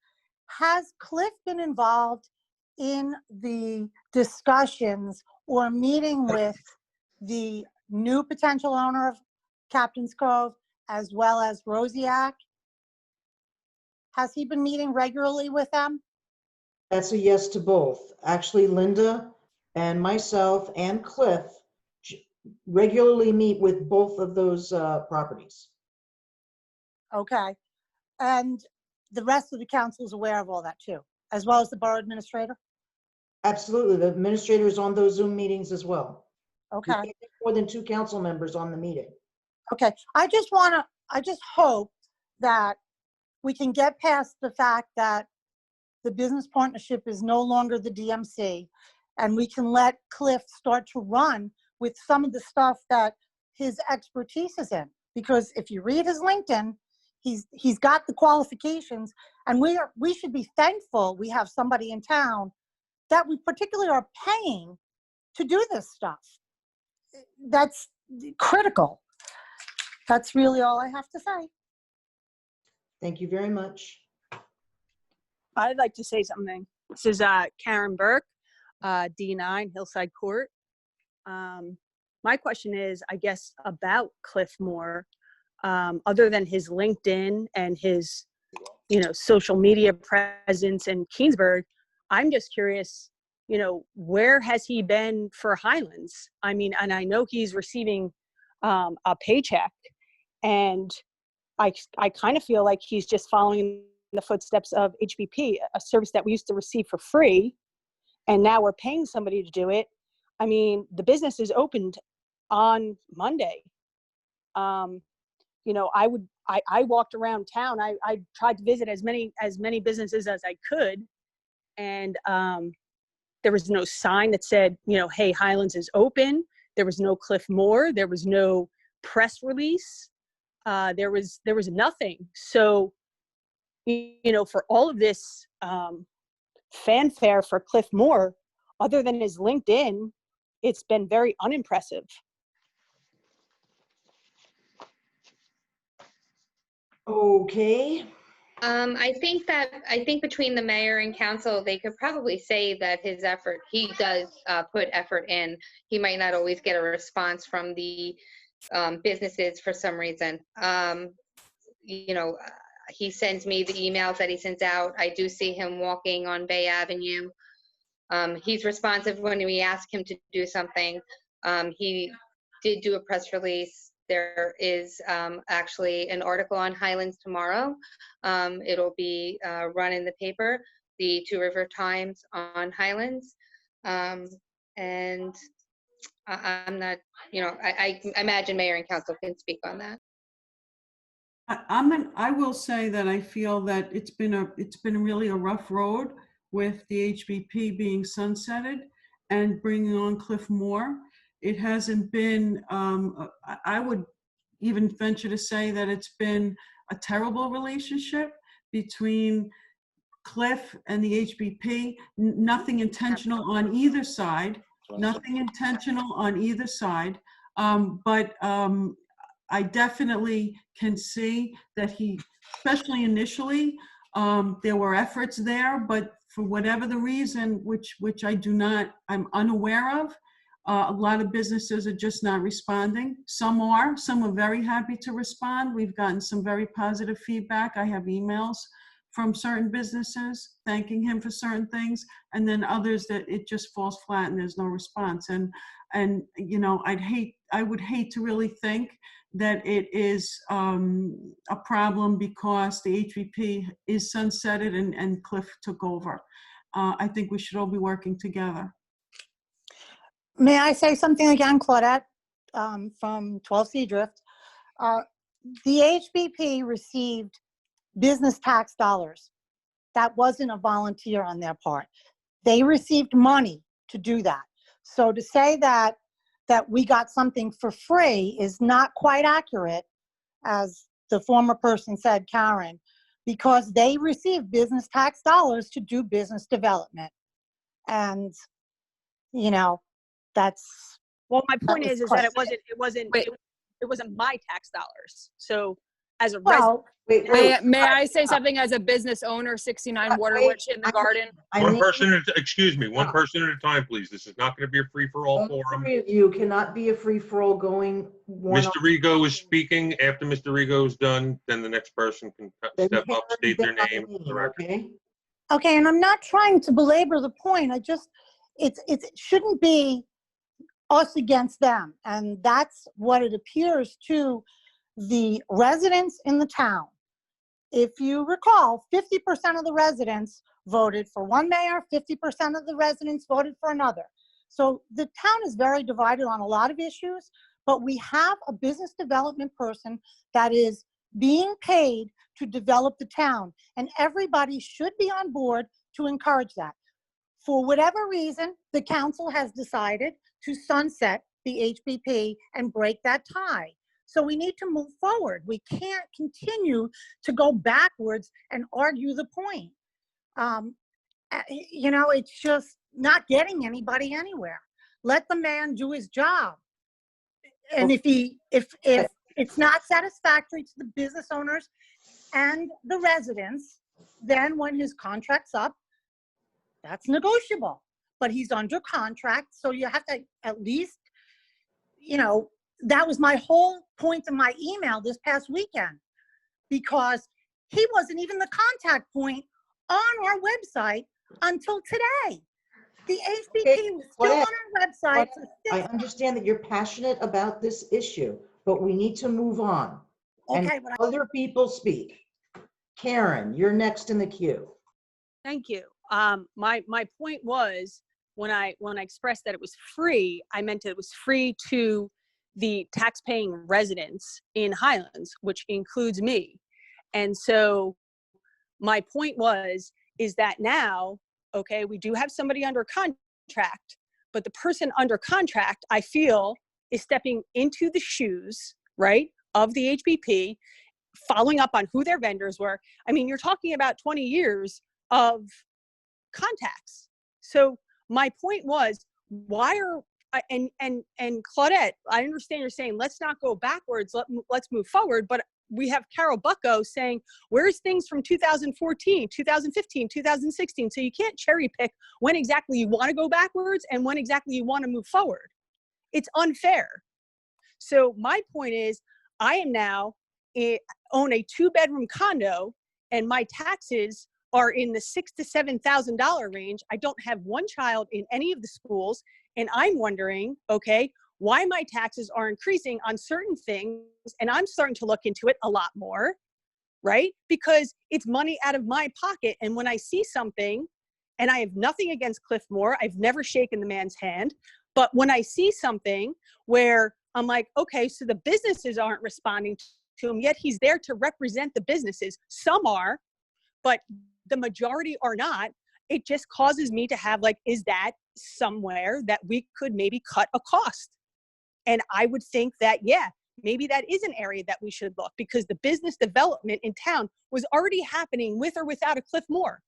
[SPEAKER 19] Has Cliff been involved in the discussions or meeting with the new potential owner of Captain's Cove as well as Rosiak? Has he been meeting regularly with them?
[SPEAKER 4] That's a yes to both. Actually, Linda and myself and Cliff regularly meet with both of those properties.
[SPEAKER 19] Okay. And the rest of the council is aware of all that too, as well as the borough administrator?
[SPEAKER 4] Absolutely. The administrator is on those Zoom meetings as well.
[SPEAKER 19] Okay.
[SPEAKER 4] We can't get more than 2 council members on the meeting.
[SPEAKER 19] Okay, I just hope that we can get past the fact that the business partnership is no longer the DMC, and we can let Cliff start to run with some of the stuff that his expertise is in. Because if you read his LinkedIn, he's got the qualifications, and we should be thankful we have somebody in town that we particularly are paying to do this stuff. That's critical. That's really all I have to say.
[SPEAKER 4] Thank you very much.
[SPEAKER 20] I'd like to say something. This is Karen Burke, D9 Hillside Court. My question is, I guess, about Cliff Moore. Other than his LinkedIn and his, social media presence in Keensburg, I'm just curious, where has he been for Highlands? I mean, and I know he's receiving a paycheck, and I kind of feel like he's just following the footsteps of HBP, a service that we used to receive for free, and now we're paying somebody to do it. I mean, the business is opened on Monday. I walked around town. I tried to visit as many businesses as I could, and there was no sign that said, hey, Highlands is open. There was no Cliff Moore. There was no press release. There was nothing. So, for all of this fanfare for Cliff Moore, other than his LinkedIn, it's been very unimpressive.
[SPEAKER 4] Okay.
[SPEAKER 11] I think between the mayor and council, they could probably say that he does put effort in. He might not always get a response from the businesses for some reason. He sends me the emails that he sends out. I do see him walking on Bay Avenue. He's responsive when we ask him to do something. He did do a press release. There is actually an article on Highlands tomorrow. It'll be run in the paper, the Two River Times on Highlands. And I'm not, I imagine mayor and council can speak on that.
[SPEAKER 3] I will say that I feel that it's been really a rough road with the HBP being sunsetted and bringing on Cliff Moore. It hasn't been, I would even venture to say that it's been a terrible relationship between Cliff and the HBP. Nothing intentional on either side. Nothing intentional on either side. But I definitely can see that he, especially initially, there were efforts there, but for whatever the reason, which I'm unaware of, a lot of businesses are just not responding. Some are very happy to respond. We've gotten some very positive feedback. I have emails from certain businesses thanking him for certain things, and then others that it just falls flat and there's no response. And I would hate to really think that it is a problem because the HVP is sunsetted and Cliff took over. I think we should all be working together.
[SPEAKER 19] May I say something again, Claudette, from 12 Seadrift? The HBP received business tax dollars. That wasn't a volunteer on their part. They received money to do that. So to say that we got something for free is not quite accurate, as the former person said, Karen, because they received business tax dollars to do business development. And, that's...
[SPEAKER 20] Well, my point is that it wasn't my tax dollars. So as a resident, may I say something as a business owner, 69 Waterwitch in the garden?
[SPEAKER 1] One person at a time, please. This is not going to be a free-for-all forum.
[SPEAKER 4] You cannot be a free-for-all going one.
[SPEAKER 1] Mr. Rigo is speaking. After Mr. Rigo is done, then the next person can step up, state their name.
[SPEAKER 19] Okay, and I'm not trying to belabor the point. It shouldn't be us against them. And that's what it appears to the residents in the town. If you recall, 50% of the residents voted for one mayor, 50% of the residents voted for another. So the town is very divided on a lot of issues, but we have a business development person that is being paid to develop the town, and everybody should be on board to encourage that. For whatever reason, the council has decided to sunset the HBP and break that tie. So we need to move forward. We can't continue to go backwards and argue the point. You know, it's just not getting anybody anywhere. Let the man do his job. And if it's not satisfactory to the business owners and the residents, then when his contract's up, that's negotiable. But he's under contract, so you have to at least, you know, that was my whole point of my email this past weekend, because he wasn't even the contact point on our website until today. The HBP was still on our website.
[SPEAKER 4] I understand that you're passionate about this issue, but we need to move on.
[SPEAKER 19] Okay,
[SPEAKER 4] and other people speak. Karen, you're next in the queue.
[SPEAKER 20] Thank you. My point was, when I expressed that it was free, I meant it was free to the tax-paying residents in Highlands, which includes me. And so my point is that now, okay, we do have somebody under contract, but the person under contract, I feel, is stepping into the shoes, right, of the HBP, following up on who their vendors were. I mean, you're talking about 20 years of contacts. So my point was, why are, and Claudette, I understand you're saying, let's not go backwards, let's move forward, but we have Carol Bucko saying, where's things from 2014, 2015, 2016? So you can't cherry pick when exactly you want to go backwards and when exactly you want to move forward. It's unfair. So my point is, I am now own a 2-bedroom condo, and my taxes are in the $6,000 to $7,000 range. I don't have one child in any of the schools, and I'm wondering, okay, why my taxes are increasing on certain things, and I'm starting to look into it a lot more, right? Because it's money out of my pocket, and when I see something, and I have nothing against Cliff Moore, I've never shaken the man's hand, but when I see something where I'm like, okay, so the businesses aren't responding to him, yet he's there to represent the businesses. Some are, but the majority are not. It just causes me to have like, is that somewhere that we could maybe cut a cost? And I would think that, yeah, maybe that is an area that we should look, because the business development in town was already happening with or without a Cliff Moore.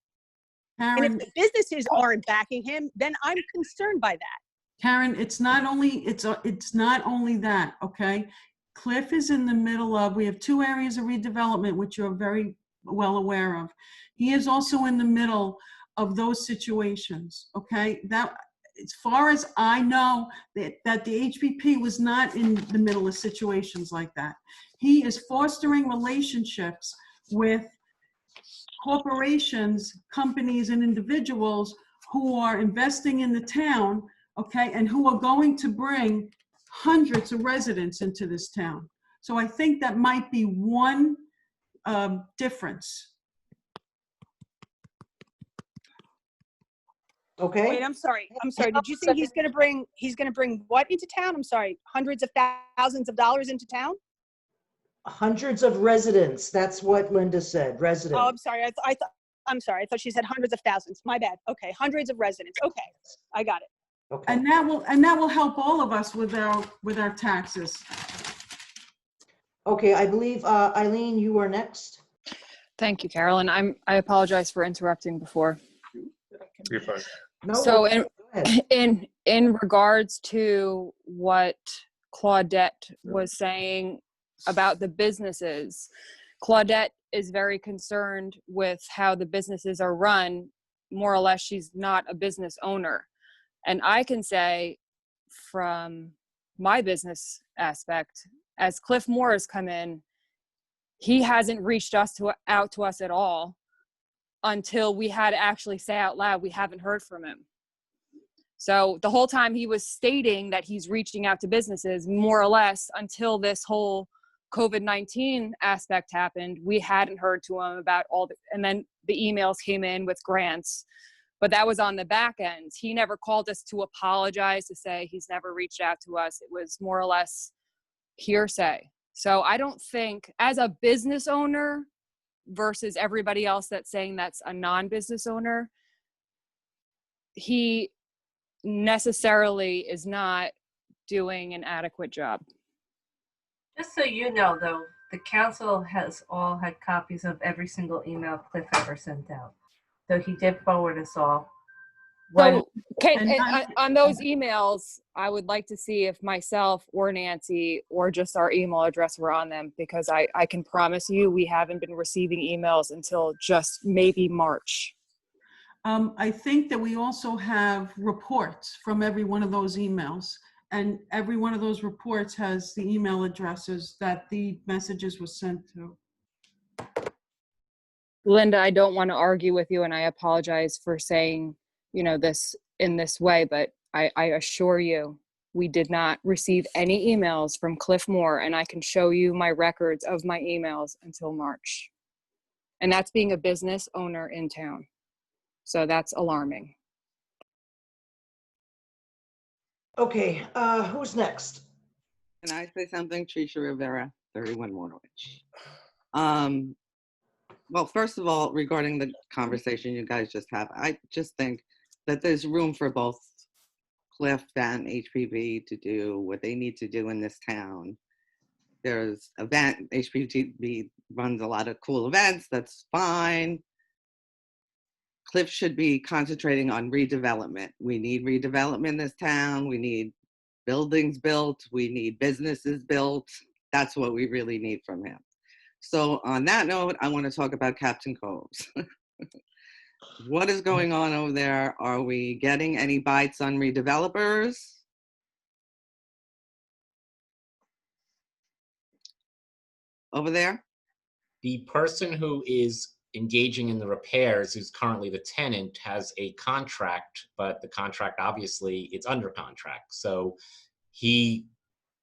[SPEAKER 3] Karen,
[SPEAKER 20] and if the businesses aren't backing him, then I'm concerned by that.
[SPEAKER 3] Karen, it's not only that, okay? Cliff is in the middle of, we have 2 areas of redevelopment, which you're very well aware of. He is also in the middle of those situations, okay? That, as far as I know, that the HBP was not in the middle of situations like that. He is fostering relationships with corporations, companies, and individuals who are investing in the town, okay, and who are going to bring hundreds of residents into this town. So I think that might be one difference.
[SPEAKER 4] Okay.
[SPEAKER 20] Wait, I'm sorry. Did you say he's going to bring what into town? I'm sorry. Hundreds of thousands of dollars into town?
[SPEAKER 4] Hundreds of residents. That's what Linda said. Residents.
[SPEAKER 20] Oh, I'm sorry. I'm sorry. I thought she said hundreds of thousands. My bad. Okay. Hundreds of residents. Okay. I got it.
[SPEAKER 4] Okay.
[SPEAKER 3] And that will help all of us with our taxes.
[SPEAKER 4] Okay. I believe Eileen, you are next.
[SPEAKER 15] Thank you, Carolyn. I apologize for interrupting before.
[SPEAKER 1] You're fine.
[SPEAKER 4] No,
[SPEAKER 15] So
[SPEAKER 4] go ahead.
[SPEAKER 15] in regards to what Claudette was saying about the businesses, Claudette is very concerned with how the businesses are run. More or less, she's not a business owner. And I can say from my business aspect, as Cliff Moore has come in, he hasn't reached out to us at all until we had to actually say out loud, we haven't heard from him. So the whole time he was stating that he's reaching out to businesses, more or less, until this whole COVID-19 aspect happened, we hadn't heard to him about and then the emails came in with grants, but that was on the back end. He never called us to apologize, to say he's never reached out to us. It was more or less, hearsay. So I don't think, as a business owner versus everybody else that's saying that's a non-business owner, he necessarily is not doing an adequate job.
[SPEAKER 10] Just so you know, though, the council has all had copies of every single email Cliff ever sent out. So he did forward us all.
[SPEAKER 15] So on those emails, I would like to see if myself or Nancy or just our email address were on them, because I can promise you we haven't been receiving emails until just maybe March.
[SPEAKER 3] I think that we also have reports from every one of those emails, and every one of those reports has the email addresses that the messages were sent to.
[SPEAKER 15] Linda, I don't want to argue with you, and I apologize for saying, this in this way, but I assure you, we did not receive any emails from Cliff Moore, and I can show you my records of my emails until March. And that's being a business owner in town. So that's alarming.
[SPEAKER 4] Okay, who's next?
[SPEAKER 8] Can I say something? Tricia Rivera, 31 Waterwich. Well, first of all, regarding the conversation you guys just have, I just think that there's room for both Cliff and HPV to do what they need to do in this town. There's HPV runs a lot of cool events, that's fine. Cliff should be concentrating on redevelopment. We need redevelopment in this town. We need buildings built. We need businesses built. That's what we really need from him. So on that note, I want to talk about Captain Coves. What is going on over there? Are we getting any bites on redevelopers? Over there?
[SPEAKER 13] The person who is engaging in the repairs, who's currently the tenant, has a contract, but the contract, obviously, it's under contract. So he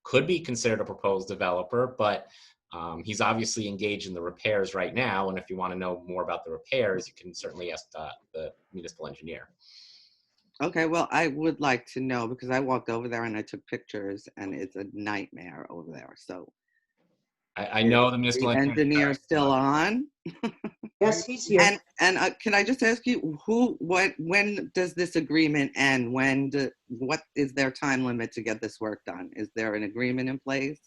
[SPEAKER 13] could be considered a proposed developer, but he's obviously engaged in the repairs right now. And if you want to know more about the repairs, you can certainly ask the municipal engineer.
[SPEAKER 8] Okay, well, I would like to know, because I walked over there and I took pictures, and it's a nightmare over there. So
[SPEAKER 13] I know the municipal
[SPEAKER 8] engineer still on.
[SPEAKER 4] Yes, he's here.
[SPEAKER 8] And can I just ask you, when does this agreement end? What is their time limit to get this work done? Is there an agreement in place?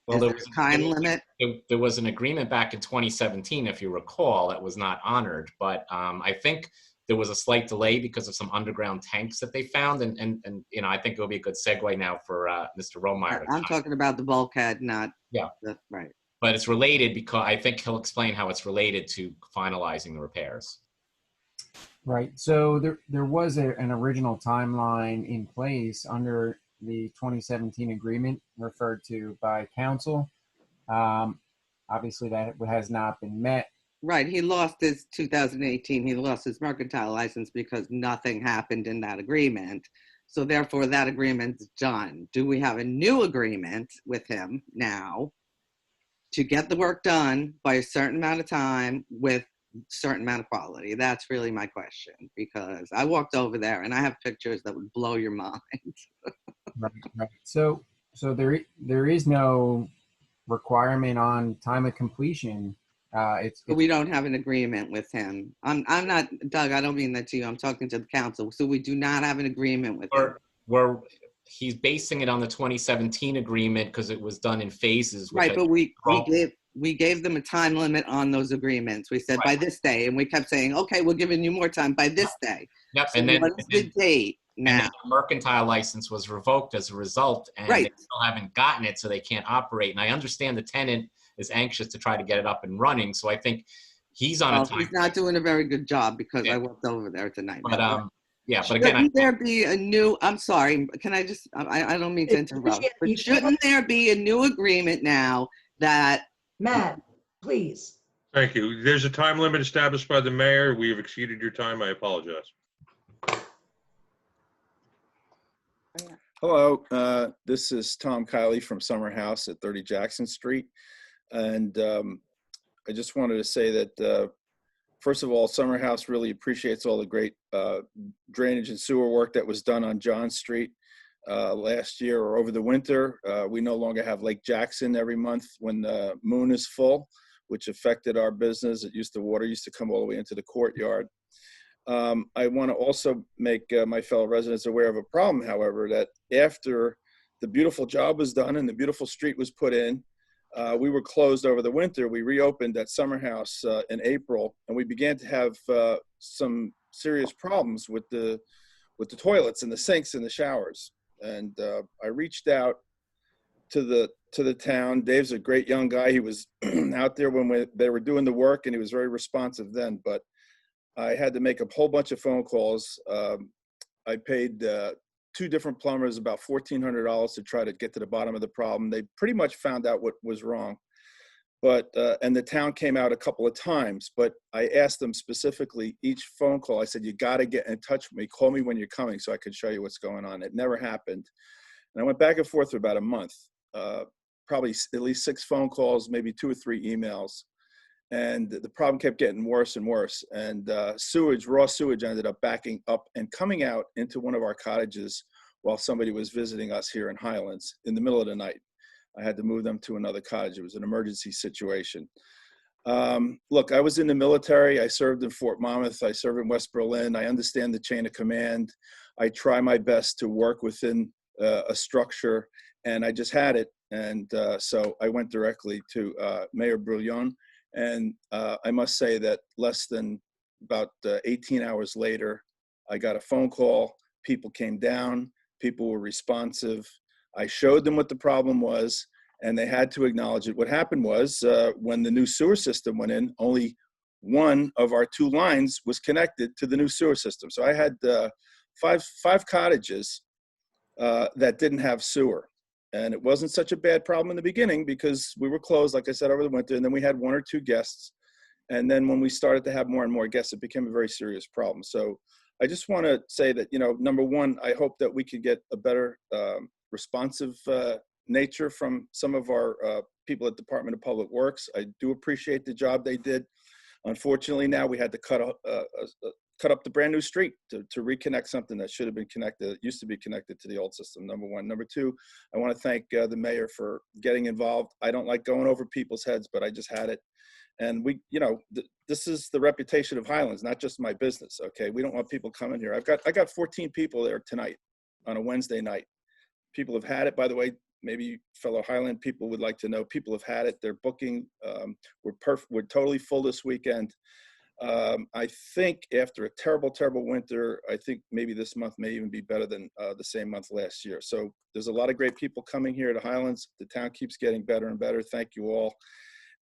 [SPEAKER 13] Well, there was
[SPEAKER 8] a time limit.
[SPEAKER 13] There was an agreement back in 2017, if you recall, that was not honored. But I think there was a slight delay because of some underground tanks that they found, and I think it'll be a good segue now for Mr. Romeyer.
[SPEAKER 8] I'm talking about the bulkhead, not right.
[SPEAKER 13] But it's related, because I think he'll explain how it's related to finalizing the repairs.
[SPEAKER 6] Right. So there was an original timeline in place under the 2017 agreement referred to by council. Obviously, that has not been met.
[SPEAKER 8] Right. He lost his 2018. He lost his mercantile license because nothing happened in that agreement. So therefore, that agreement's done. Do we have a new agreement with him now to get the work done by a certain amount of time with certain amount of quality? That's really my question, because I walked over there and I have pictures that would blow your mind.
[SPEAKER 6] Right. So there is no requirement on time of completion.
[SPEAKER 8] We don't have an agreement with him. I'm not, Doug, I don't mean that to you. I'm talking to the council. So we do not have an agreement with him.
[SPEAKER 13] He's basing it on the 2017 agreement because it was done in phases.
[SPEAKER 8] Right, but we gave them a time limit on those agreements. We said by this day, and we kept saying, okay, we're giving you more time by this day.
[SPEAKER 13] Yep,
[SPEAKER 8] so
[SPEAKER 13] and then
[SPEAKER 8] what's the date now?
[SPEAKER 13] And the mercantile license was revoked as a result, and they still haven't gotten it, so they can't operate. And I understand the tenant is anxious to try to get it up and running, so I think he's on a time.
[SPEAKER 8] He's not doing a very good job, because I walked over there tonight.
[SPEAKER 13] But but again,
[SPEAKER 8] shouldn't there be a new, I'm sorry, can I just, I don't mean to interrupt, but shouldn't there be a new agreement now that...
[SPEAKER 4] Matt, please.
[SPEAKER 1] Thank you. There's a time limit established by the mayor. We have exceeded your time. I apologize.
[SPEAKER 19] Hello, this is Tom Kiley from Summer House at 30 Jackson Street. And I just wanted to say that, first of all, Summer House really appreciates all the great drainage and sewer work that was done on John Street. last year or over the winter. We no longer have Lake Jackson every month when the moon is full, which affected our business. Water used to come all the way into the courtyard. I want to also make my fellow residents aware of a problem, however, that after the beautiful job was done and the beautiful street was put in, we were closed over the winter. We reopened that summer house in April, and we began to have some serious problems with the toilets and the sinks and the showers. And I reached out to the town. Dave's a great young guy. He was out there when they were doing the work, and he was very responsive then. But I had to make a whole bunch of phone calls. I paid 2 different plumbers about $1,400 to try to get to the bottom of the problem. They pretty much found out what was wrong. But and the town came out a couple of times, but I asked them specifically each phone call. I said, you got to get in touch with me. Call me when you're coming so I could show you what's going on. It never happened. And I went back and forth for about a month, probably at least 6 phone calls, maybe 2 or 3 emails. And the problem kept getting worse and worse. And raw sewage ended up backing up and coming out into one of our cottages while somebody was visiting us here in Highlands in the middle of the night. I had to move them to another cottage. It was an emergency situation. Look, I was in the military. I served in Fort Monmouth. I served in West Berlin. I understand the chain of command. I try my best to work within a structure, and I just had it. And so I went directly to Mayor Brouillon. And I must say that less than about 18 hours later, I got a phone call. People came down. People were responsive. I showed them what the problem was, and they had to acknowledge it. What happened was when the new sewer system went in, only one of our 2 lines was connected to the new sewer system. So I had five cottages that didn't have sewer. And it wasn't such a bad problem in the beginning because we were closed, like I said, over the winter. And then we had 1 or 2 guests. And then when we started to have more and more guests, it became a very serious problem. So I just want to say that, number one, I hope that we can get a better responsive nature from some of our people at Department of Public Works. I do appreciate the job they did. Unfortunately, now we had to cut up the brand new street to reconnect something that should have been connected. It used to be connected to the old system, number one. Number two, I want to thank the mayor for getting involved. I don't like going over people's heads, but I just had it. And this is the reputation of Highlands, not just my business. Okay, we don't want people coming here. I got 14 people there tonight on a Wednesday night. People have had it, by the way. Maybe fellow Highland people would like to know. People have had it. They're booking. We're totally full this weekend. I think after a terrible, terrible winter, I think maybe this month may even be better than the same month last year. So there's a lot of great people coming here to Highlands. The town keeps getting better and better. Thank you all.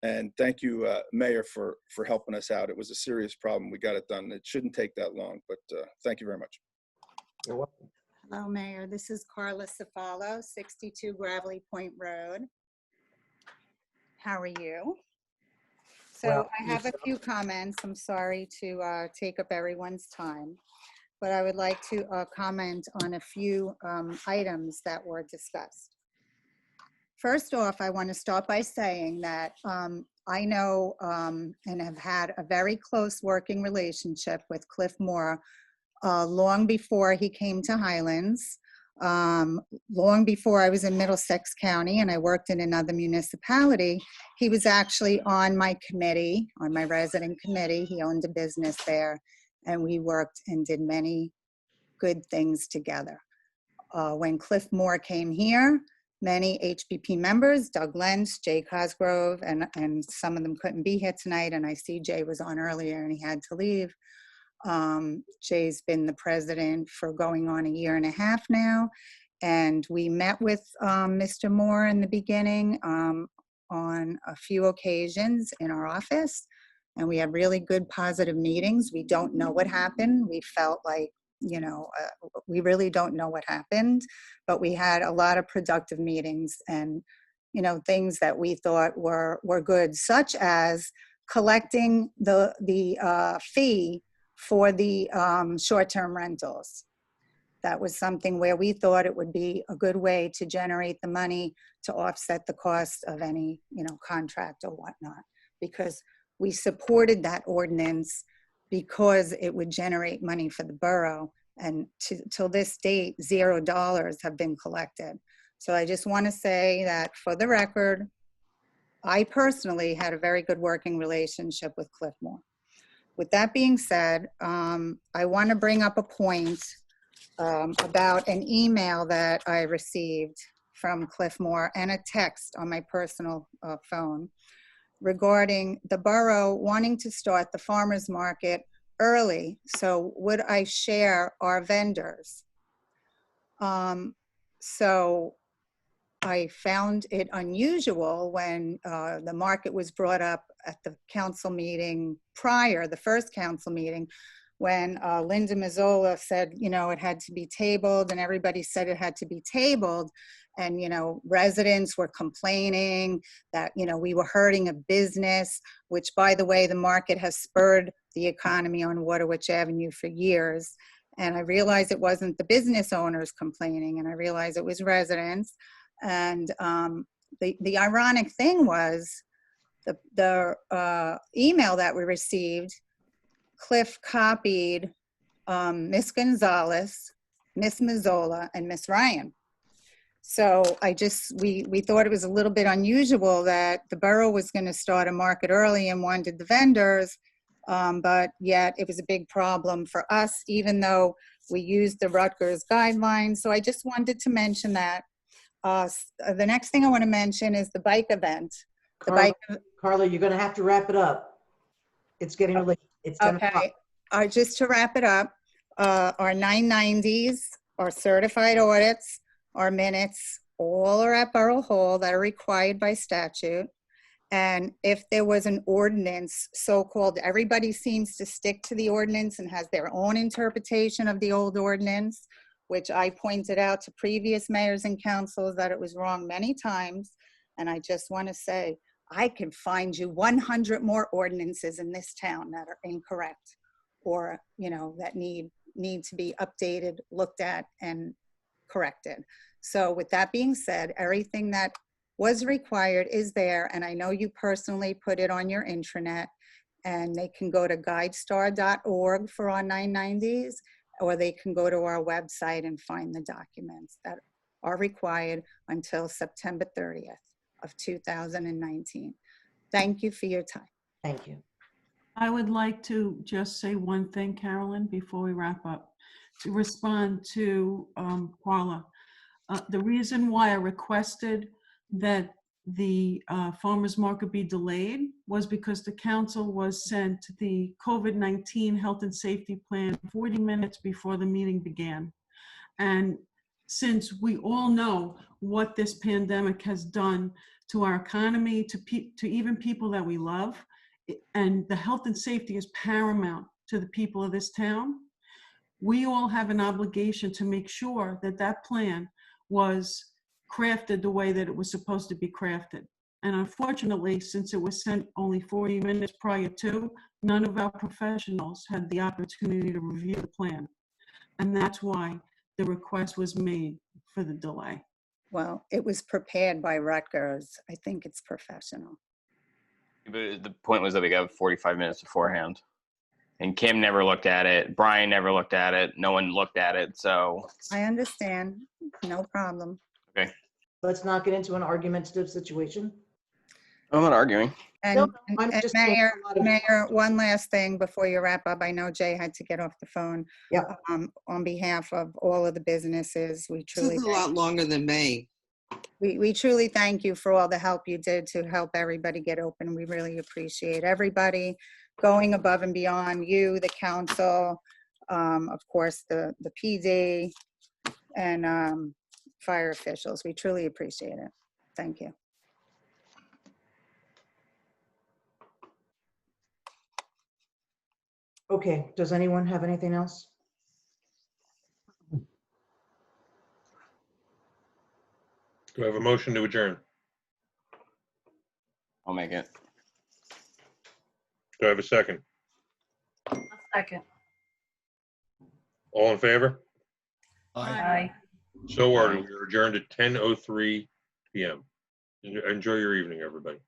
[SPEAKER 19] And thank you, Mayor, for helping us out. It was a serious problem. We got it done. It shouldn't take that long, but thank you very much.
[SPEAKER 4] You're welcome.
[SPEAKER 18] Hello, Mayor. This is Carla Cefalo, 62 Gravelly Point Road. How are you? So
[SPEAKER 4] Well,
[SPEAKER 18] I have a few comments. I'm sorry to take up everyone's time, but I would like to comment on a few items that were discussed. First off, I want to start by saying that I know and have had a very close working relationship with Cliff Moore long before he came to Highlands, long before I was in Middlesex County and I worked in another municipality. He was actually on my committee, on my resident committee. He owned a business there, and we worked and did many good things together. When Cliff Moore came here, many HBP members, Doug Lentz, Jay Cosgrove, and some of them couldn't be here tonight, and I see Jay was on earlier and he had to leave. Jay's been the president for going on 1.5 years now, and we met with Mr. Moore in the beginning on a few occasions in our office, and we had really good positive meetings. We don't know what happened. We felt like, we really don't know what happened, but we had a lot of productive meetings and, things that we thought were good, such as collecting the fee for the short-term rentals. That was something where we thought it would be a good way to generate the money to offset the cost of any, contract or whatnot, because we supported that ordinance because it would generate money for the borough And till this date, $0 have been collected. So I just want to say that for the record, I personally had a very good working relationship with Cliff Moore. With that being said, I want to bring up a point about an email that I received from Cliff Moore and a text on my personal phone regarding the borough wanting to start the farmers market early. So would I share our vendors? So I found it unusual when the market was brought up at the council meeting prior, the first council meeting, when Linda Mazzola said, you know, it had to be tabled, and everybody said it had to be tabled. And, you know, residents were complaining that, you know, we were hurting a business, which, by the way, the market has spurred the economy on Waterwitch Avenue for years. And I realized it wasn't the business owners complaining, and I realized it was residents. And the ironic thing was the email that we received, Cliff copied Miss Gonzalez, Miss Mazzola, and Miss Ryan. So we thought it was a little bit unusual that the borough was going to start a market early and wanted the vendors, but yet it was a big problem for us, even though we used the Rutgers guidelines. So I just wanted to mention that. The next thing I want to mention is the bike event.
[SPEAKER 4] Carla, you're going to have to wrap it up. It's getting late. It's 10 o'clock.
[SPEAKER 18] Just to wrap it up, our 990s, our certified audits, our minutes, all are at Borough Hall that are required by statute. And if there was an ordinance, so-called, everybody seems to stick to the ordinance and has their own interpretation of the old ordinance, which I pointed out to previous mayors and councils that it was wrong many times. And I just want to say, I can find you 100 more ordinances in this town that are incorrect, or, you know, that need to be updated, looked at, and corrected. So with that being said, everything that was required is there, and I know you personally put it on your intranet, and they can go to guidestar.org for our 990s, or they can go to our website and find the documents that are required until September 30th of 2019. Thank you for your time.
[SPEAKER 4] Thank you.
[SPEAKER 3] I would like to just say one thing, Carolyn, before we wrap up, to respond to Carla. The reason why I requested that the farmers market be delayed was because the council was sent the COVID-19 health and safety plan 40 minutes before the meeting began. And since we all know what this pandemic has done to our economy, to even people that we love, and the health and safety is paramount to the people of this town, we all have an obligation to make sure that that plan was crafted the way that it was supposed to be crafted. And unfortunately, since it was sent only 40 minutes prior to, none of our professionals had the opportunity to review the plan. And that's why the request was made for the delay.
[SPEAKER 18] Well, it was prepared by Rutgers. I think it's professional.
[SPEAKER 7] But the point was that we got 45 minutes beforehand. And Kim never looked at it. Brian never looked at it. No one looked at it, so.
[SPEAKER 18] I understand. No problem.
[SPEAKER 7] Okay.
[SPEAKER 4] Let's not get into an argumentative situation.
[SPEAKER 7] I'm not arguing.
[SPEAKER 18] And,
[SPEAKER 4] No, I'm just
[SPEAKER 18] Mayor, one last thing before you wrap up. I know Jay had to get off the phone.
[SPEAKER 4] Yeah.
[SPEAKER 18] On behalf of all of the businesses, we truly
[SPEAKER 8] This is a lot longer than May.
[SPEAKER 18] we truly thank you for all the help you did to help everybody get open. We really appreciate everybody going above and beyond, you, the council, of course, the PD, and fire officials. We truly appreciate it. Thank you.
[SPEAKER 4] Okay, does anyone have anything else?
[SPEAKER 1] Do I have a motion to adjourn?
[SPEAKER 7] I'll make it.
[SPEAKER 1] Do I have a second?
[SPEAKER 10] Second.
[SPEAKER 1] All in favor?
[SPEAKER 10] Aye.
[SPEAKER 1] So ordered. We are adjourned at 10:03 p.m. Enjoy your evening, everybody.